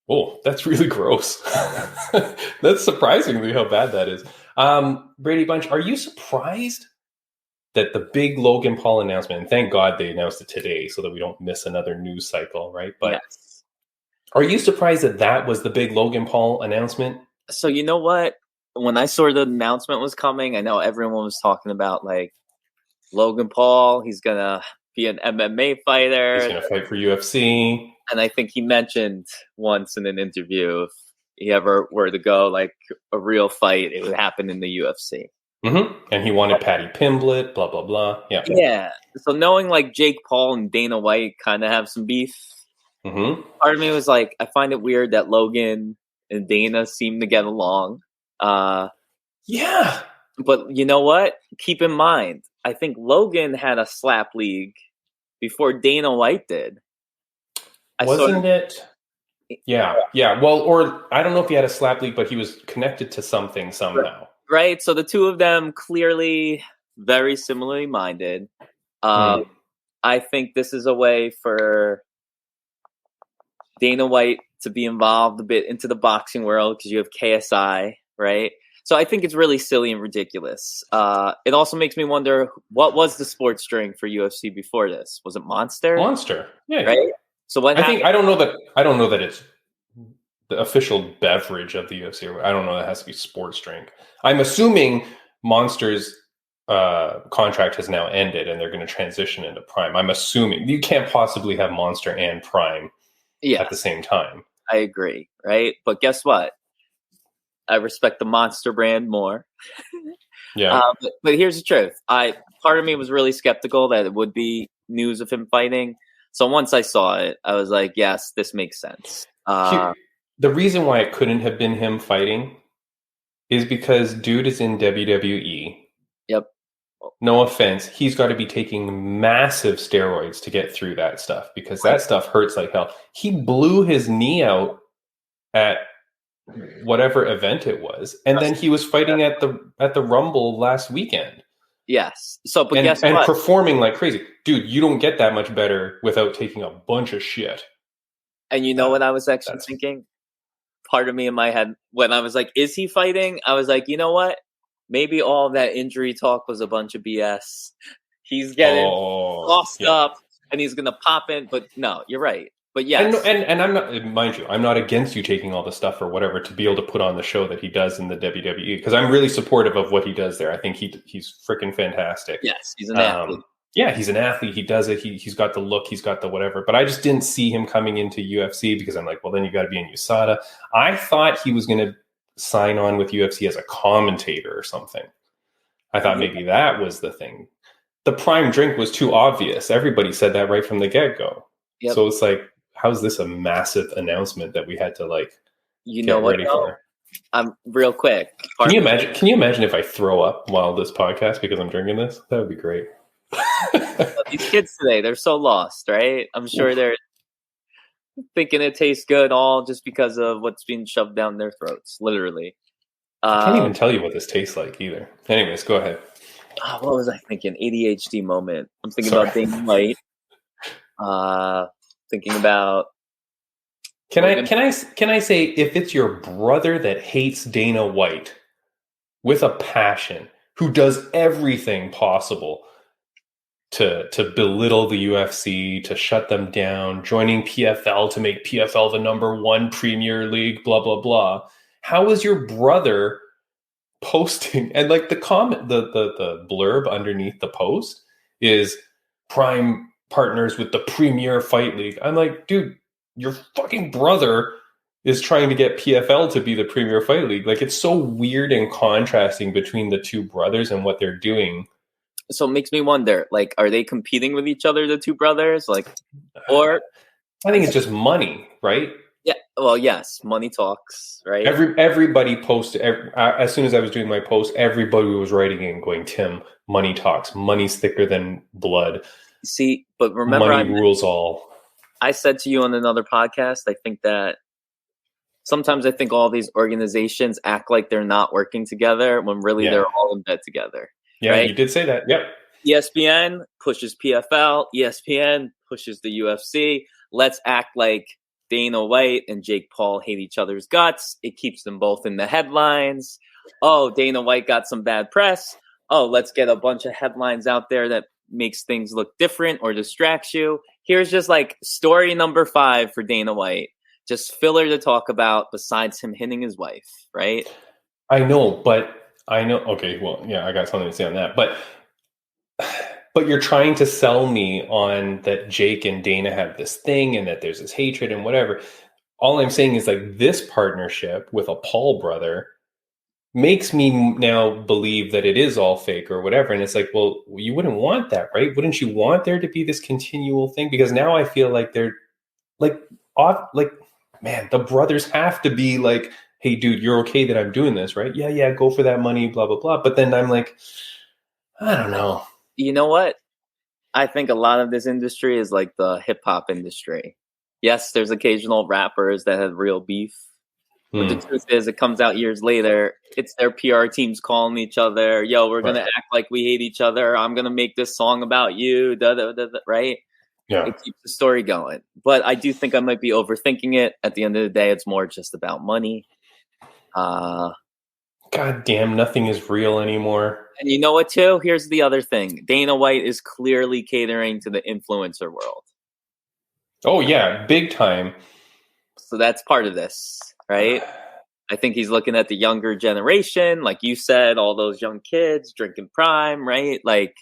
Oh, that's really gross. That's surprisingly how bad that is. Braydbunch, are you surprised that the big Logan Paul announcement, and thank God they announced it today so that we don't miss another news cycle, right? But Yes. are you surprised that that was the big Logan Paul announcement? So you know what? When I saw the announcement was coming, I know everyone was talking about like Logan Paul. He's gonna be an MMA fighter. He's going to fight for UFC. And I think he mentioned once in an interview if he ever were to go like a real fight, it would happen in the UFC. Mm-hmm. And he wanted Patty Pimblett, blah, blah, blah. Yeah. Yeah. So knowing like Jake Paul and Dana White kind of have some beef, part of me was like, I find it weird that Logan and Dana seem to get along. Yeah. But you know what? Keep in mind, I think Logan had a slap league before Dana White did. Wasn't it? Yeah. Yeah. Well, or I don't know if he had a slap league, but he was connected to something somehow. Right. So the two of them clearly very similarly minded. I think this is a way for Dana White to be involved a bit into the boxing world because you have KSI, right? So I think it's really silly and ridiculous. It also makes me wonder, what was the sports drink for UFC before this? Was it Monster? Monster. Yeah. Right. So what happened? I don't know that it's the official beverage of the UFC. I don't know that it has to be sports drink. I'm assuming Monster's contract has now ended and they're going to transition into Prime. I'm assuming you can't possibly have Monster and Prime at the same time. I agree, right? But guess what? I respect the Monster brand more. Yeah. But here's the truth. Part of me was really skeptical that it would be news of him fighting. So once I saw it, I was like, yes, this makes sense. The reason why it couldn't have been him fighting is because dude is in WWE. Yep. No offense. He's got to be taking massive steroids to get through that stuff because that stuff hurts like hell. He blew his knee out at whatever event it was, and then he was fighting at the Rumble last weekend. Yes. So, but guess what? And what? Performing like crazy. Dude, you don't get that much better without taking a bunch of shit. And you know what I was actually thinking? Part of me in my head, when I was like, is he fighting? I was like, you know what? Maybe all that injury talk was a bunch of BS. He's getting lost up and he's going to pop in. But no, you're right. But yes. And I'm not, mind you, I'm not against you taking all the stuff or whatever to be able to put on the show that he does in the WWE because I'm really supportive of what he does there. I think he's freaking fantastic. Yes, he's an athlete. Yeah, he's an athlete. He does it. He's got the look. He's got the whatever. But I just didn't see him coming into UFC because I'm like, well, then you got to be in USADA. I thought he was going to sign on with UFC as a commentator or something. I thought maybe that was the thing. The Prime drink was too obvious. Everybody said that right from the get-go. Yep. So it's like, how's this a massive announcement that we had to like get ready for? Real quick. Can you imagine if I throw up while this podcast because I'm drinking this? That would be great. These kids today, they're so lost, right? I'm sure they're thinking it tastes good all just because of what's being shoved down their throats, literally. I can't even tell you what this tastes like either. Anyways, go ahead. What was I thinking? ADHD moment. I'm thinking about Dana White. Thinking about. Can I say if it's your brother that hates Dana White with a passion, who does everything possible to belittle the UFC, to shut them down, joining PFL to make PFL the #1 Premier League, blah, blah, blah. How is your brother posting? And like the comment, the blurb underneath the post is Prime partners with the Premier Fight League. I'm like, dude, your fucking brother is trying to get PFL to be the Premier Fight League. Like, it's so weird and contrasting between the two brothers and what they're doing. So it makes me wonder, like, are they competing with each other, the two brothers? Like, or I think it's just money, right? Yeah. Well, yes, money talks, right? Everybody posted as soon as I was doing my post. Everybody was writing in, going, "Tim, money talks. Money's thicker than blood." See, but remember, money rules all. I said to you on another podcast, I think that sometimes I think all these organizations act like they're not working together when really they're all in bed together. Yeah, right? You did say that. Yep. ESPN pushes PFL. ESPN pushes the UFC. Let's act like Dana White and Jake Paul hate each other's guts. It keeps them both in the headlines. oh, Dana White got some bad press. Oh, let's get a bunch of headlines out there that makes things look different or distracts you. Here's just like story number 5 for Dana White. Just filler to talk about besides him hitting his wife, right? I know. Okay, well, yeah, I got something to say on that. But you're trying to sell me on that Jake and Dana have this thing and that there's this hatred and whatever. All I'm saying is like this partnership with a Paul brother makes me now believe that it is all fake or whatever. And it's like, well, you wouldn't want that, right? Wouldn't you want there to be this continual thing? Because now I feel like they're like, man, the brothers have to be like, hey, dude, you're okay that I'm doing this, right? Yeah, go for that money, blah, blah, blah. But then I'm like, I don't know. You know what? I think a lot of this industry is like the hip hop industry. Yes, there's occasional rappers that have real beef. But the truth is, it comes out years later. It's their PR teams calling each other. Yo, we're going to act like we hate each other. I'm going to make this song about you. Right? Yeah. It keeps the story going. But I do think I might be overthinking it. At the end of the day, it's more just about money. God damn, nothing is real anymore. And you know what, too? Here's the other thing. Dana White is clearly catering to the influencer world. Oh, yeah, big time. So that's part of this, right? I think he's looking at the younger generation. Like you said, all those young kids drinking Prime, right? Like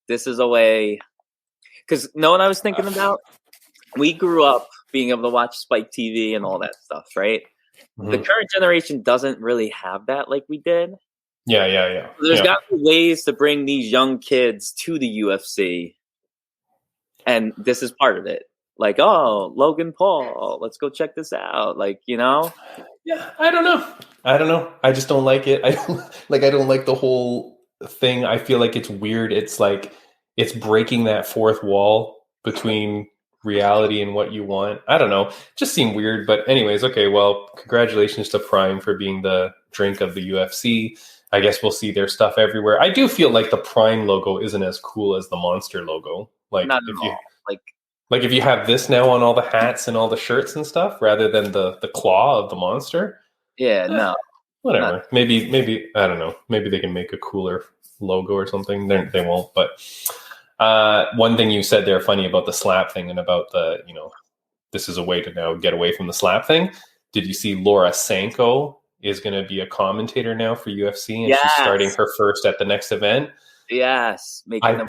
this is a way. Because know what I was thinking about? We grew up being able to watch Spike TV and all that stuff, right? The current generation doesn't really have that like we did. Yeah. So there's got to be ways to bring these young kids to the UFC. And this is part of it. Like, oh, Logan Paul, let's go check this out. Like, you know? Yeah, I don't know. I just don't like it. I don't like the whole thing. I feel like it's weird. It's like it's breaking that fourth wall between reality and what you want. I don't know. It just seemed weird. But anyways, okay, well, congratulations to Prime for being the drink of the UFC. I guess we'll see their stuff everywhere. I do feel like the Prime logo isn't as cool as the Monster logo. Like not at all. Like if you have this now on all the hats and all the shirts and stuff, rather than the claw of the monster. Yeah, no. Whatever. Not. Maybe I don't know. Maybe they can make a cooler logo or something. They won't. But one thing you said there funny about the slap thing and about the, this is a way to now get away from the slap thing. Did you see Laura Sanko is going to be a commentator now for UFC and she's starting her first at the next event? Yes. I've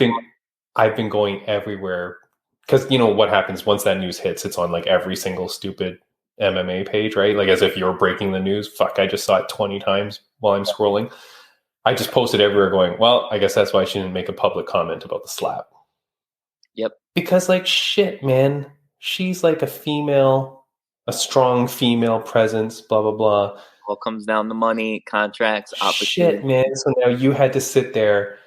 been going everywhere. Because you know what happens once that news hits, it's on like every single stupid MMA page, right? Like as if you're breaking the news. Fuck, I just saw it 20 times while I'm scrolling. I just posted everywhere going, well, I guess that's why she didn't make a public comment about the slap. Yep. Because like shit, man, she's like a strong female presence, blah, blah, blah. All comes down to money, contracts, opportunity. Shit, man. So now you had to sit there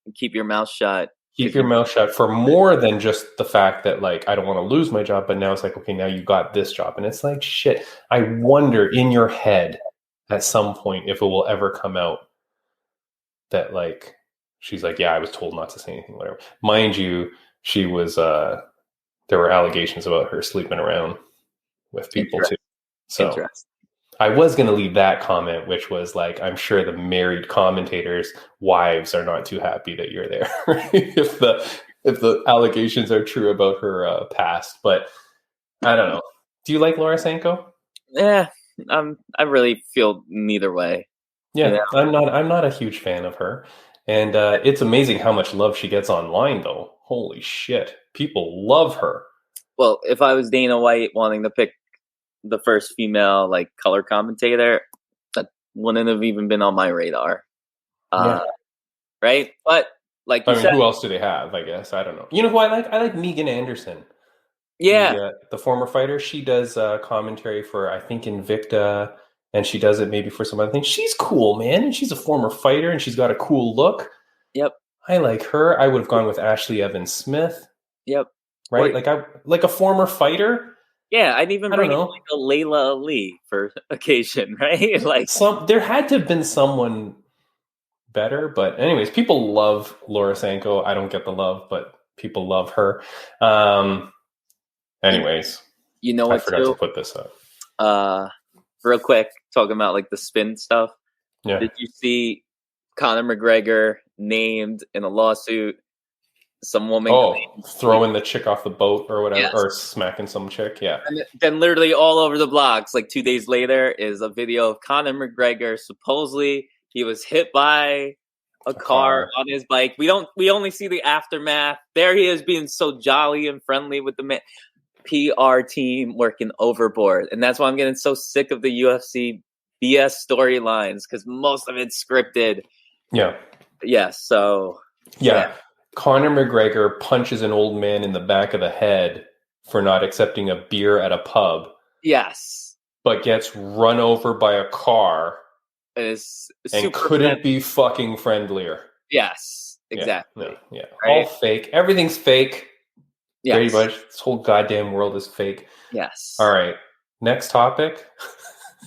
and keep your mouth shut. Keep your mouth shut for more than just the fact that like I don't want to lose my job, but now it's like, okay, now you got this job. And it's like shit. I wonder in your head at some point if it will ever come out that like she's like, yeah, I was told not to say anything, whatever. Mind you, she was there were allegations about her sleeping around with people too. So I was going to leave that comment, which was like, I'm sure the married commentators' wives are not too happy that you're there if the allegations are true about her past. But I don't know. Do you like Laura Sanko? Yeah, I really feel neither way. Yeah, I'm not a huge fan of her, and it's amazing how much love she gets online, though. Holy shit, people love her. Well, if I was Dana White wanting to pick the first female like color commentator, that wouldn't have even been on my radar. Right? But like you said, who else do they have? I guess I don't know. You know who I like? I like Megan Anderson. Yeah, the former fighter. She does commentary for I think Invicta, and she does it maybe for some other things. She's cool, man, and she's a former fighter, and she's got a cool look. Yep, I like her. I would have gone with Ashley Evans Smith. Yep, right. Like a former fighter. Yeah, I'd even bring in like a Layla Ali for occasion, right? Like there had to have been someone better, but anyways, people love Laura Sanko. I don't get the love, but people love her. Anyways, you know what? I forgot to put this up. Real quick, talking about like the spin stuff. Yeah. Did you see Conor McGregor named in a lawsuit? Some woman throwing the chick off the boat or whatever, Yes. or smacking some chick. Yeah. And then literally all over the blogs, like 2 days later, is a video of Conor McGregor. Supposedly he was hit by a car on his bike. We only see the aftermath. There he is being so jolly and friendly with the PR team working overboard. And that's why I'm getting so sick of the UFC BS storylines, because most of it's scripted. Yeah. Yeah. So yeah. Conor McGregor punches an old man in the back of the head for not accepting a beer at a pub. Yes. But gets run over by a car. And couldn't be fucking friendlier. Yes. Exactly. Yeah. Right? All fake. Everything's fake. Yes. Pretty much. This whole goddamn world is fake. Yes. All right. Next topic.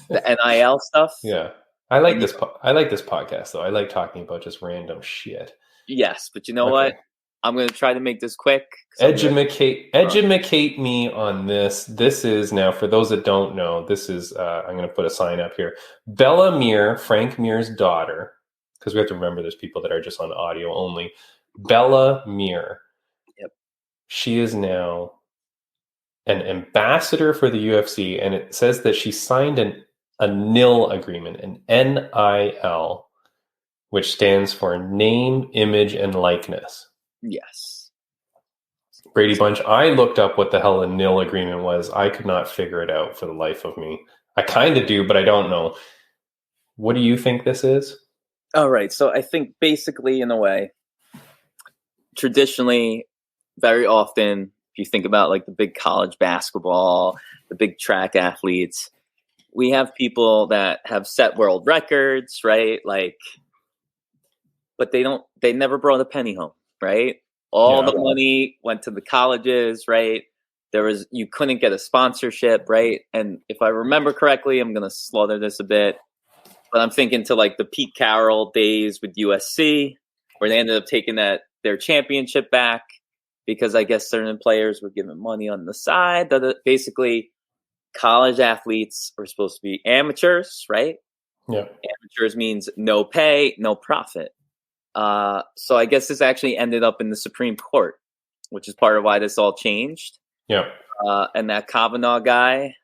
The NIL stuff. Yeah. I like this podcast though. I like talking about just random shit. Yes, but you know what? I'm going to try to make this quick. Educate me on this. This is now, for those that don't know, this is, I'm going to put a sign up here. Bella Mir, Frank Mir's daughter, because we have to remember there's people that are just on audio only. Bella Mir. Yep. She is now an ambassador for the UFC, and it says that she signed a NIL agreement, an NIL, which stands for name, image, and likeness. Yes. Braydbunch, I looked up what the hell a NIL agreement was. I could not figure it out for the life of me. I kind of do, but I don't know. What do you think this is? All right. So I think basically, in a way, traditionally, very often, if you think about like the big college basketball, the big track athletes, we have people that have set world records, right? Like, but they never brought a penny home, right? All the money went to the colleges, right? You couldn't get a sponsorship, right? And if I remember correctly, I'm going to slaughter this a bit, but I'm thinking to like the Pete Carroll days with USC, where they ended up taking their championship back because I guess certain players were given money on the side. Basically, college athletes were supposed to be amateurs, right? Yeah. Amateurs means no pay, no profit. So I guess this actually ended up in the Supreme Court, which is part of why this all changed. Yeah. And that Kavanaugh guy,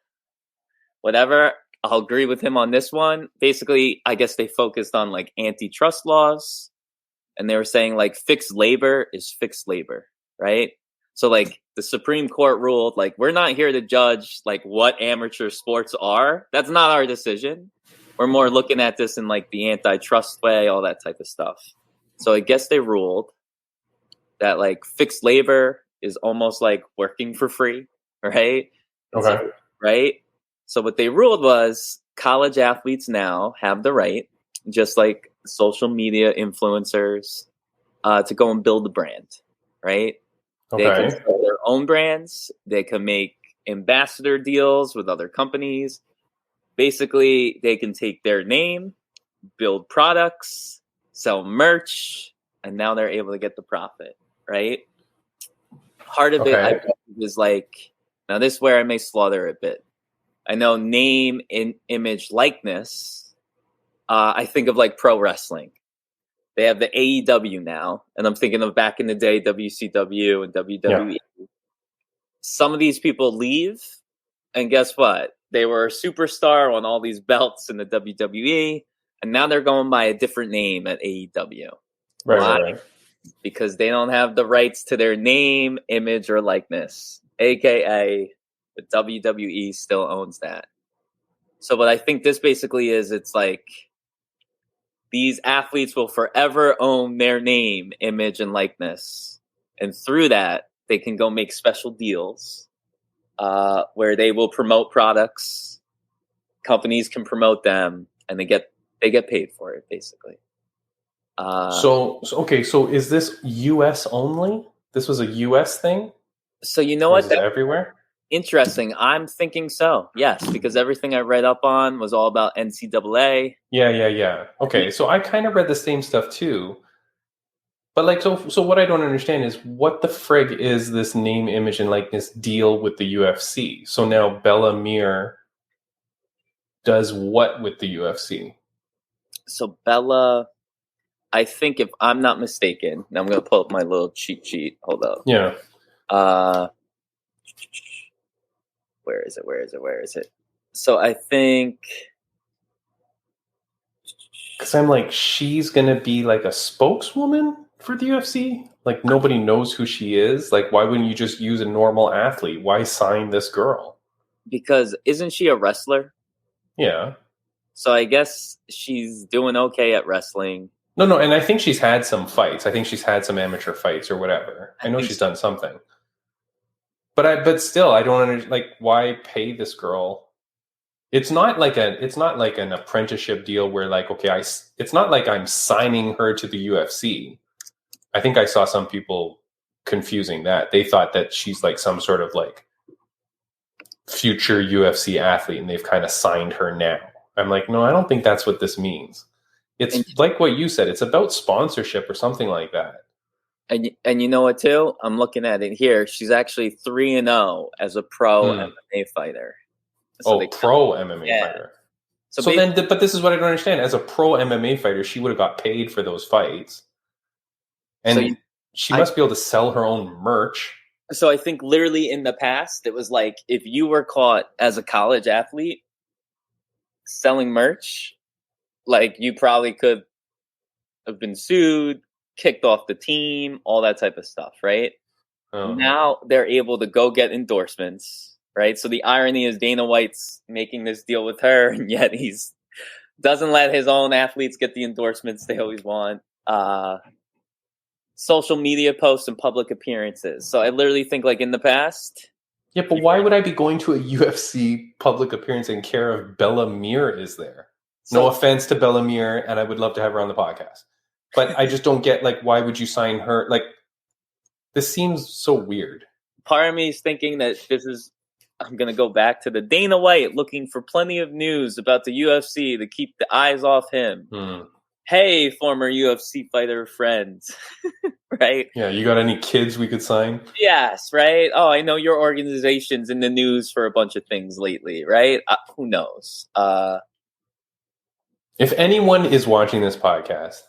whatever, I'll agree with him on this one. Basically, I guess they focused on like antitrust laws, and they were saying like fixed labor is fixed labor, right? So like the Supreme Court ruled like, we're not here to judge like what amateur sports are. That's not our decision. We're more looking at this in like the antitrust way, all that type of stuff. So I guess they ruled that like fixed labor is almost like working for free, right? Okay. Right? So what they ruled was college athletes now have the right, just like social media influencers, to go and build a brand, right? Okay. They can sell their own brands. They can make ambassador deals with other companies. Basically, they can take their name, build products, sell merch, and now they're able to get the profit, right? Part of it, I think, is like, now this is where I may slaughter a bit. I know name, image, likeness. I think of like pro wrestling. They have the AEW now, and I'm thinking of back in the day, WCW and WWE. Yeah. Some of these people leave, and guess what? They were a superstar on all these belts in the WWE, and now they're going by a different name at AEW. Right. Because they don't have the rights to their name, image, or likeness, a.k.a. the WWE still owns that. So what I think this basically is, it's like these athletes will forever own their name, image, and likeness. And through that, they can go make special deals where they will promote products. Companies can promote them, and they get paid for it, basically. So is this U.S. only? This was a U.S. thing? So you know what? Is it everywhere? Interesting. I'm thinking so. Yes, because everything I read up on was all about NCAA. Yeah. Okay, so I kind of read the same stuff too. But like, so what I don't understand is what the frig is this name, image, and likeness deal with the UFC? So now Bella Mir does what with the UFC? So Bella, I think if I'm not mistaken, now I'm going to pull up my little cheat sheet. Hold up. Yeah. Where is it? So I think... Because I'm like, she's going to be like a spokeswoman for the UFC? Like, nobody knows who she is. Like, why wouldn't you just use a normal athlete? Why sign this girl? Because isn't she a wrestler? Yeah. So I guess she's doing okay at wrestling. No, and I think she's had some fights. I think she's had some amateur fights or whatever. I know she's done something. But still, I don't understand, like, why pay this girl? It's not like an apprenticeship deal where, like, okay, it's not like I'm signing her to the UFC. I think I saw some people confusing that. They thought that she's like some sort of like future UFC athlete and they've kind of signed her now. I'm like, no, I don't think that's what this means. It's like what you said. It's about sponsorship or something like that. And you know what, too? I'm looking at it here. She's actually 3-0 as a pro MMA fighter. So pro MMA fighter. But this is what I don't understand. As a pro MMA fighter, she would have got paid for those fights. And she must be able to sell her own merch. So I think literally in the past, it was like if you were caught as a college athlete selling merch, like you probably could have been sued, kicked off the team, all that type of stuff, right? Oh. Now they're able to go get endorsements, right? So the irony is Dana White's making this deal with her, and yet he's doesn't let his own athletes get the endorsements they always want. Social media posts and public appearances. So I literally think like in the past. Yeah, but why would I be going to a UFC public appearance and care if Bella Mir is there? No offense to Bella Mir, and I would love to have her on the podcast. But I just don't get, like, why would you sign her? Like, this seems so weird. Part of me is thinking that I'm going to go back to the Dana White looking for plenty of news about the UFC to keep the eyes off him. Hey, former UFC fighter friends, right? Yeah, you got any kids we could sign? Yes, right? Oh, I know your organization's in the news for a bunch of things lately, right? Who knows? If anyone is watching this podcast,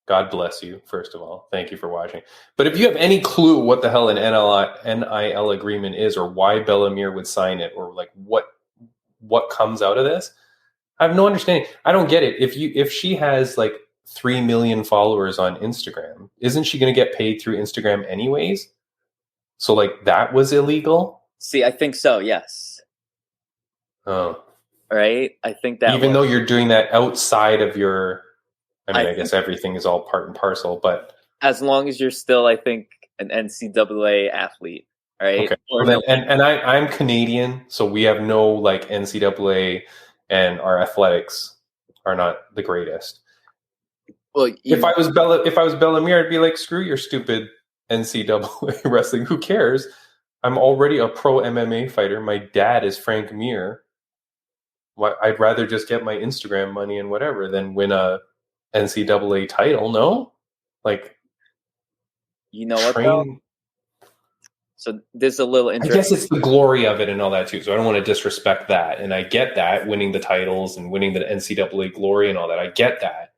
God bless you, first of all. Thank you for watching. But if you have any clue what the hell an NIL agreement is or why Bella Mir would sign it or like what comes out of this, I have no understanding. I don't get it. If she has like 3 million followers on Instagram, isn't she going to get paid through Instagram anyways? So like that was illegal? See, I think so, yes. Oh. Right? I think that even though you're doing that outside of your I guess everything is all part and parcel, but as long as you're still, I think, an NCAA athlete, right? Okay. I'm Canadian, so we have no like NCAA and our athletics are not the greatest. Well, if I was Bella Mir, I'd be like, screw your stupid NCAA wrestling. Who cares? I'm already a pro MMA fighter. My dad is Frank Mir. I'd rather just get my Instagram money and whatever than win a NCAA title. No, like, you know what? Though? So this is a little interesting. I guess it's the glory of it and all that too. So I don't want to disrespect that. And I get that, winning the titles and winning the NCAA glory and all that. I get that.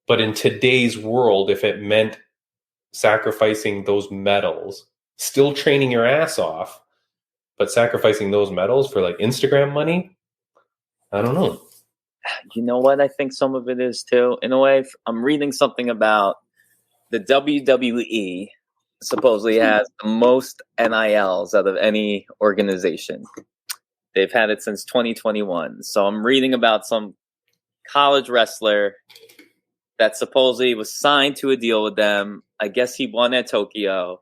But in today's world, if it meant sacrificing those medals, still training your ass off, but sacrificing those medals for like Instagram money, I don't know. You know what? I think some of it is too. In a way, I'm reading something about the WWE supposedly has the most NILs out of any organization. They've had it since 2021. So I'm reading about some college wrestler that supposedly was signed to a deal with them. I guess he won at Tokyo.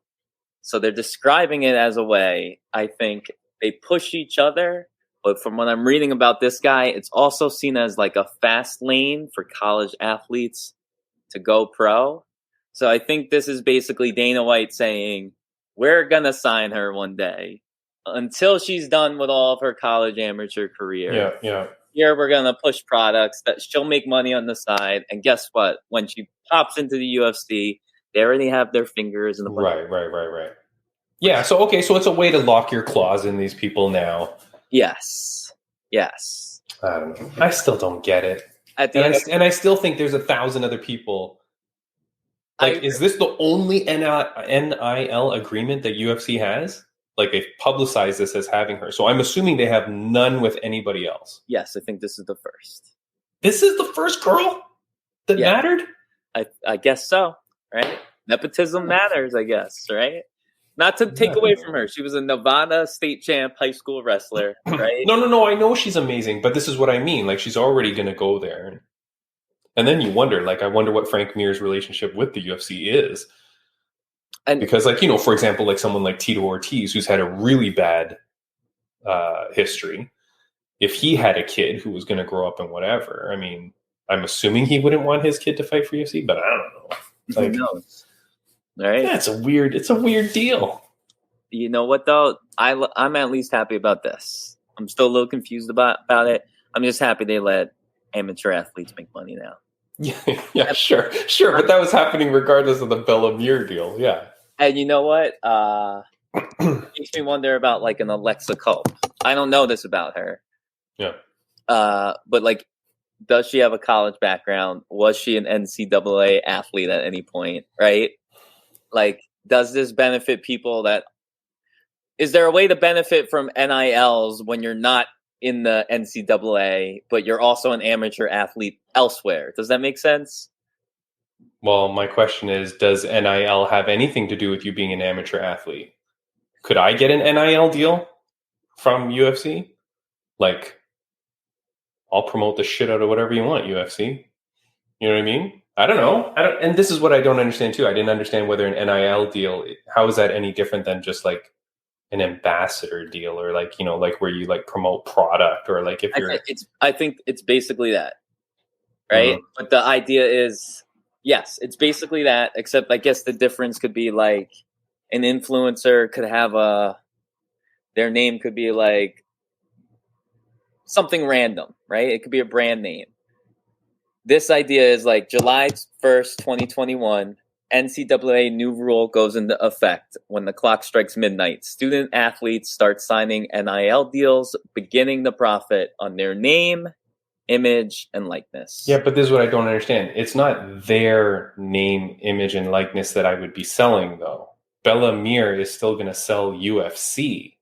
So they're describing it as a way, I think, they push each other. But from what I'm reading about this guy, it's also seen as like a fast lane for college athletes to go pro. So I think this is basically Dana White saying, we're going to sign her one day until she's done with all of her college amateur career. Yeah. Here we're going to push products that she'll make money on the side. And guess what? When she pops into the UFC, they already have their fingers in the Right. Yeah, so it's a way to lock your claws in these people now. Yes. I don't know. I still don't get it. At the And I still think there's 1,000 other people. Like, is this the only NIL agreement that UFC has? Like, they've publicized this as having her. So I'm assuming they have none with anybody else. Yes, I think this is the first. This is the first girl that mattered? I guess so, right? Nepotism matters, I guess, right? Not to take away from her. She was a Nevada state champ high school wrestler, right? No. I know she's amazing, but this is what I mean. Like, she's already going to go there. And then you wonder, like, I wonder what Frank Mir's relationship with the UFC is. And because, like, you know, for example, like someone like Tito Ortiz, who's had a really bad history, if he had a kid who was going to grow up in whatever, I mean, I'm assuming he wouldn't want his kid to fight for UFC, but I don't know. Like, who knows? Right? Yeah, it's a weird deal. You know what, though? I'm at least happy about this. I'm still a little confused about it. I'm just happy they let amateur athletes make money now. Yeah, sure. But that was happening regardless of the Bella Mir deal. Yeah. And you know what? It makes me wonder about like an Alexa Culp. I don't know this about her. Yeah. But like, does she have a college background? Was she an NCAA athlete at any point? Right? Like, does this benefit people is there a way to benefit from NILs when you're not in the NCAA, but you're also an amateur athlete elsewhere? Does that make sense? Well, my question is, does NIL have anything to do with you being an amateur athlete? Could I get an NIL deal from UFC? Like, I'll promote the shit out of whatever you want, UFC. You know what I mean? I don't know. And this is what I don't understand too. I didn't understand whether an NIL deal, how is that any different than just like an ambassador deal, or like, you know, like where you like promote product, or like if you're... I think it's basically that, right? Mm-hmm. But the idea is, yes, it's basically that, except I guess the difference could be like an influencer could have their name could be like something random, right? It could be a brand name. This idea is like July 1st, 2021, NCAA new rule goes into effect when the clock strikes midnight. Student athletes start signing NIL deals, beginning to profit on their name, image, and likeness. Yeah, but this is what I don't understand. It's not their name, image, and likeness that I would be selling, though. Bella Mir is still going to sell UFC.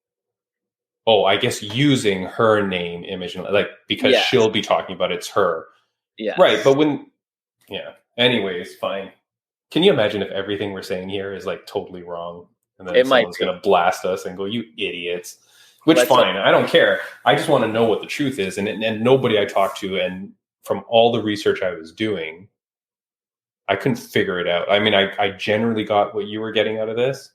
Oh, I guess using her name, image, and like, because she'll be talking about it's her. Yeah. Right, but anyways, fine. Can you imagine if everything we're saying here is like totally wrong, and then someone's going to blast us and go, "You idiots"? Which, fine, I don't care. I just want to know what the truth is, and nobody I talked to, and from all the research I was doing, I couldn't figure it out. I mean, I generally got what you were getting out of this.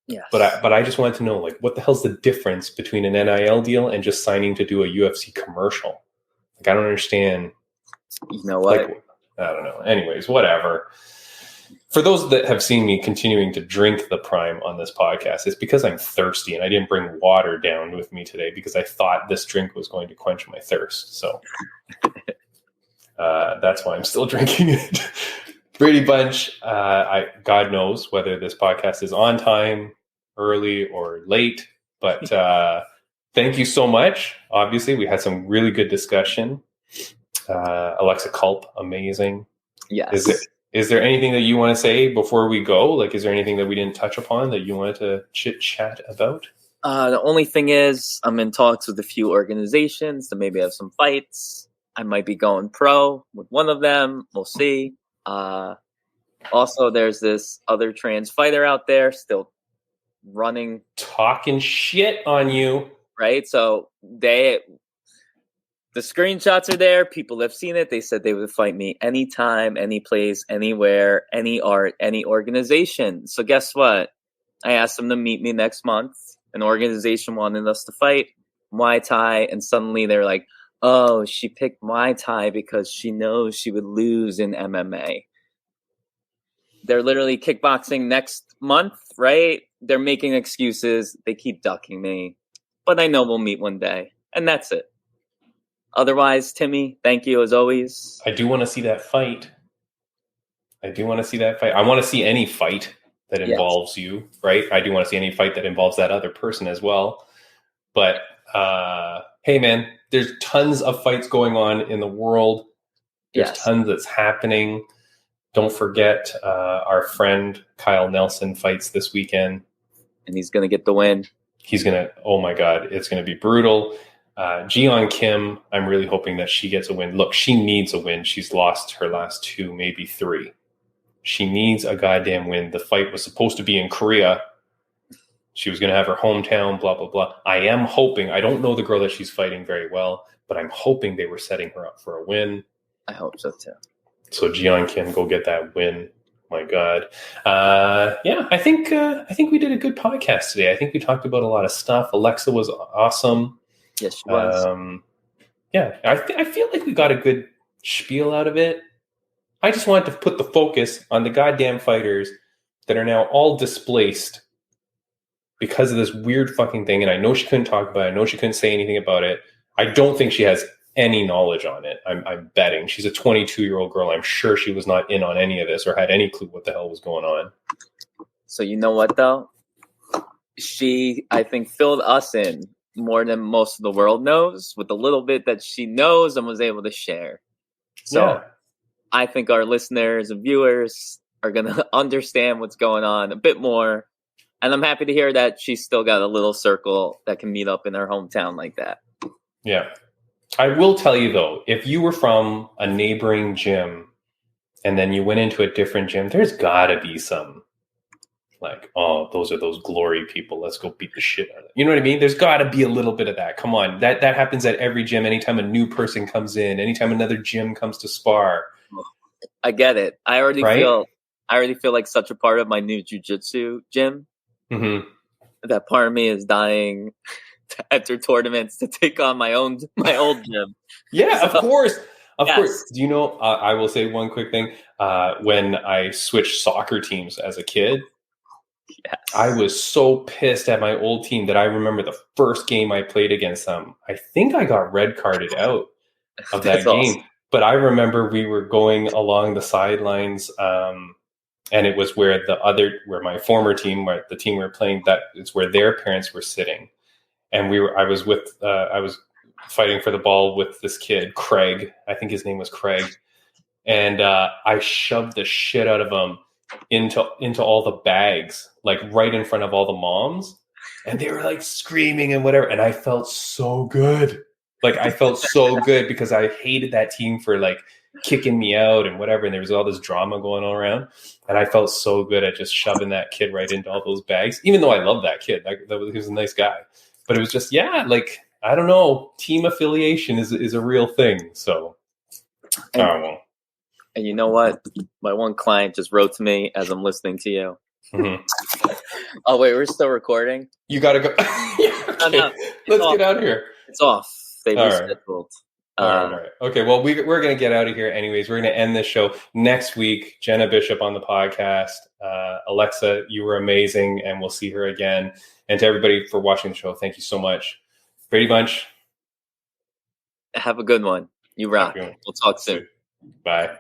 Yes. But I just wanted to know, like, what the hell's the difference between an NIL deal and just signing to do a UFC commercial? Like, I don't understand. You know what? Like, I don't know. Anyways, whatever. For those that have seen me continuing to drink the Prime on this podcast, it's because I'm thirsty, and I didn't bring water down with me today because I thought this drink was going to quench my thirst. So that's why I'm still drinking it. Braydbunch, God knows whether this podcast is on time, early, or late, but thank you so much. Obviously, we had some really good discussion. Alexa Culp, amazing. Yes. Is there anything that you want to say before we go? Like, is there anything that we didn't touch upon that you wanted to chit-chat about? The only thing is I'm in talks with a few organizations to maybe have some fights. I might be going pro with one of them. We'll see. Also, there's this other trans fighter out there still running. Talking shit on you. Right? So the screenshots are there. People have seen it. They said they would fight me anytime, any place, anywhere, any art, any organization. So guess what? I asked them to meet me next month. An organization wanted us to fight Muay Thai, and suddenly they're like, oh, she picked Muay Thai because she knows she would lose in MMA. They're literally kickboxing next month, right? They're making excuses. They keep ducking me. But I know we'll meet one day. And that's it. Otherwise, Timmy, thank you as always. I do want to see that fight. I want to see any fight that involves you, right? I do want to see any fight that involves that other person as well. But hey, man, there's tons of fights going on in the world. There's Yes. tons that's happening. Don't forget, our friend Kyle Nelson fights this weekend. And he's going to get the win. He's going to, oh my God, it's going to be brutal. Jeon Kim, I'm really hoping that she gets a win. Look, she needs a win. She's lost her last 2, maybe 3. She needs a goddamn win. The fight was supposed to be in Korea. She was going to have her hometown, blah, blah, blah. I am hoping, I don't know the girl that she's fighting very well, but I'm hoping they were setting her up for a win. I hope so too. So Jeon Kim, go get that win. My God. Yeah, I think we did a good podcast today. I think we talked about a lot of stuff. Alexa was awesome. Yes, she was. Yeah, I feel like we got a good spiel out of it. I just wanted to put the focus on the goddamn fighters that are now all displaced because of this weird fucking thing. And I know she couldn't talk about it. I know she couldn't say anything about it. I don't think she has any knowledge on it. I'm betting. She's a 22-year-old girl. I'm sure she was not in on any of this or had any clue what the hell was going on. So you know what, though? She, I think, filled us in more than most of the world knows with the little bit that she knows and was able to share. So Yeah. I think our listeners and viewers are going to understand what's going on a bit more. And I'm happy to hear that she's still got a little circle that can meet up in her hometown like that. Yeah. I will tell you, though, if you were from a neighboring gym and then you went into a different gym, there's got to be some like, oh, those are those glory people. Let's go beat the shit out of them. You know what I mean? There's got to be a little bit of that. Come on. That happens at every gym. Anytime a new person comes in, anytime another gym comes to spar. I get it. I already Right? feel like such a part of my new jiu-jitsu gym. Mm-hmm. That part of me is dying to enter tournaments to take on my old gym. Yeah, So, of course. Of yes. course. Do you know, I will say one quick thing. When I switched soccer teams as a kid, Yes. I was so pissed at my old team that I remember the first game I played against them. I think I got red carded out of that game. Awesome. But I remember we were going along the sidelines, and it was where my former team, where the team we were playing, that it's where their parents were sitting. And I was fighting for the ball with this kid, Craig. I think his name was Craig. And I shoved the shit out of him into all the bags, like right in front of all the moms. And they were like screaming and whatever. And I felt so good. Like I felt so good because I hated that team for like kicking me out and whatever. And there was all this drama going on around. And I felt so good at just shoving that kid right into all those bags, even though I love that kid. He was a nice guy. But it was just, like, I don't know, team affiliation is a real thing. So, I don't know. And you know what? My one client just wrote to me as I'm listening to you. Mm-hmm. Oh, wait, we're still recording? You got to go. Yeah, okay. No, Let's off. get out of here. It's off. They All rescheduled. All right. Okay, well, we're going to get out of here anyways. We're going to end this show. Next week, Jenna Bishop on the podcast. Alexa, you were amazing, and we'll see her again. And to everybody for watching the show, thank you so much. Braydbunch. Have a good one. You rock. We'll talk soon. Bye.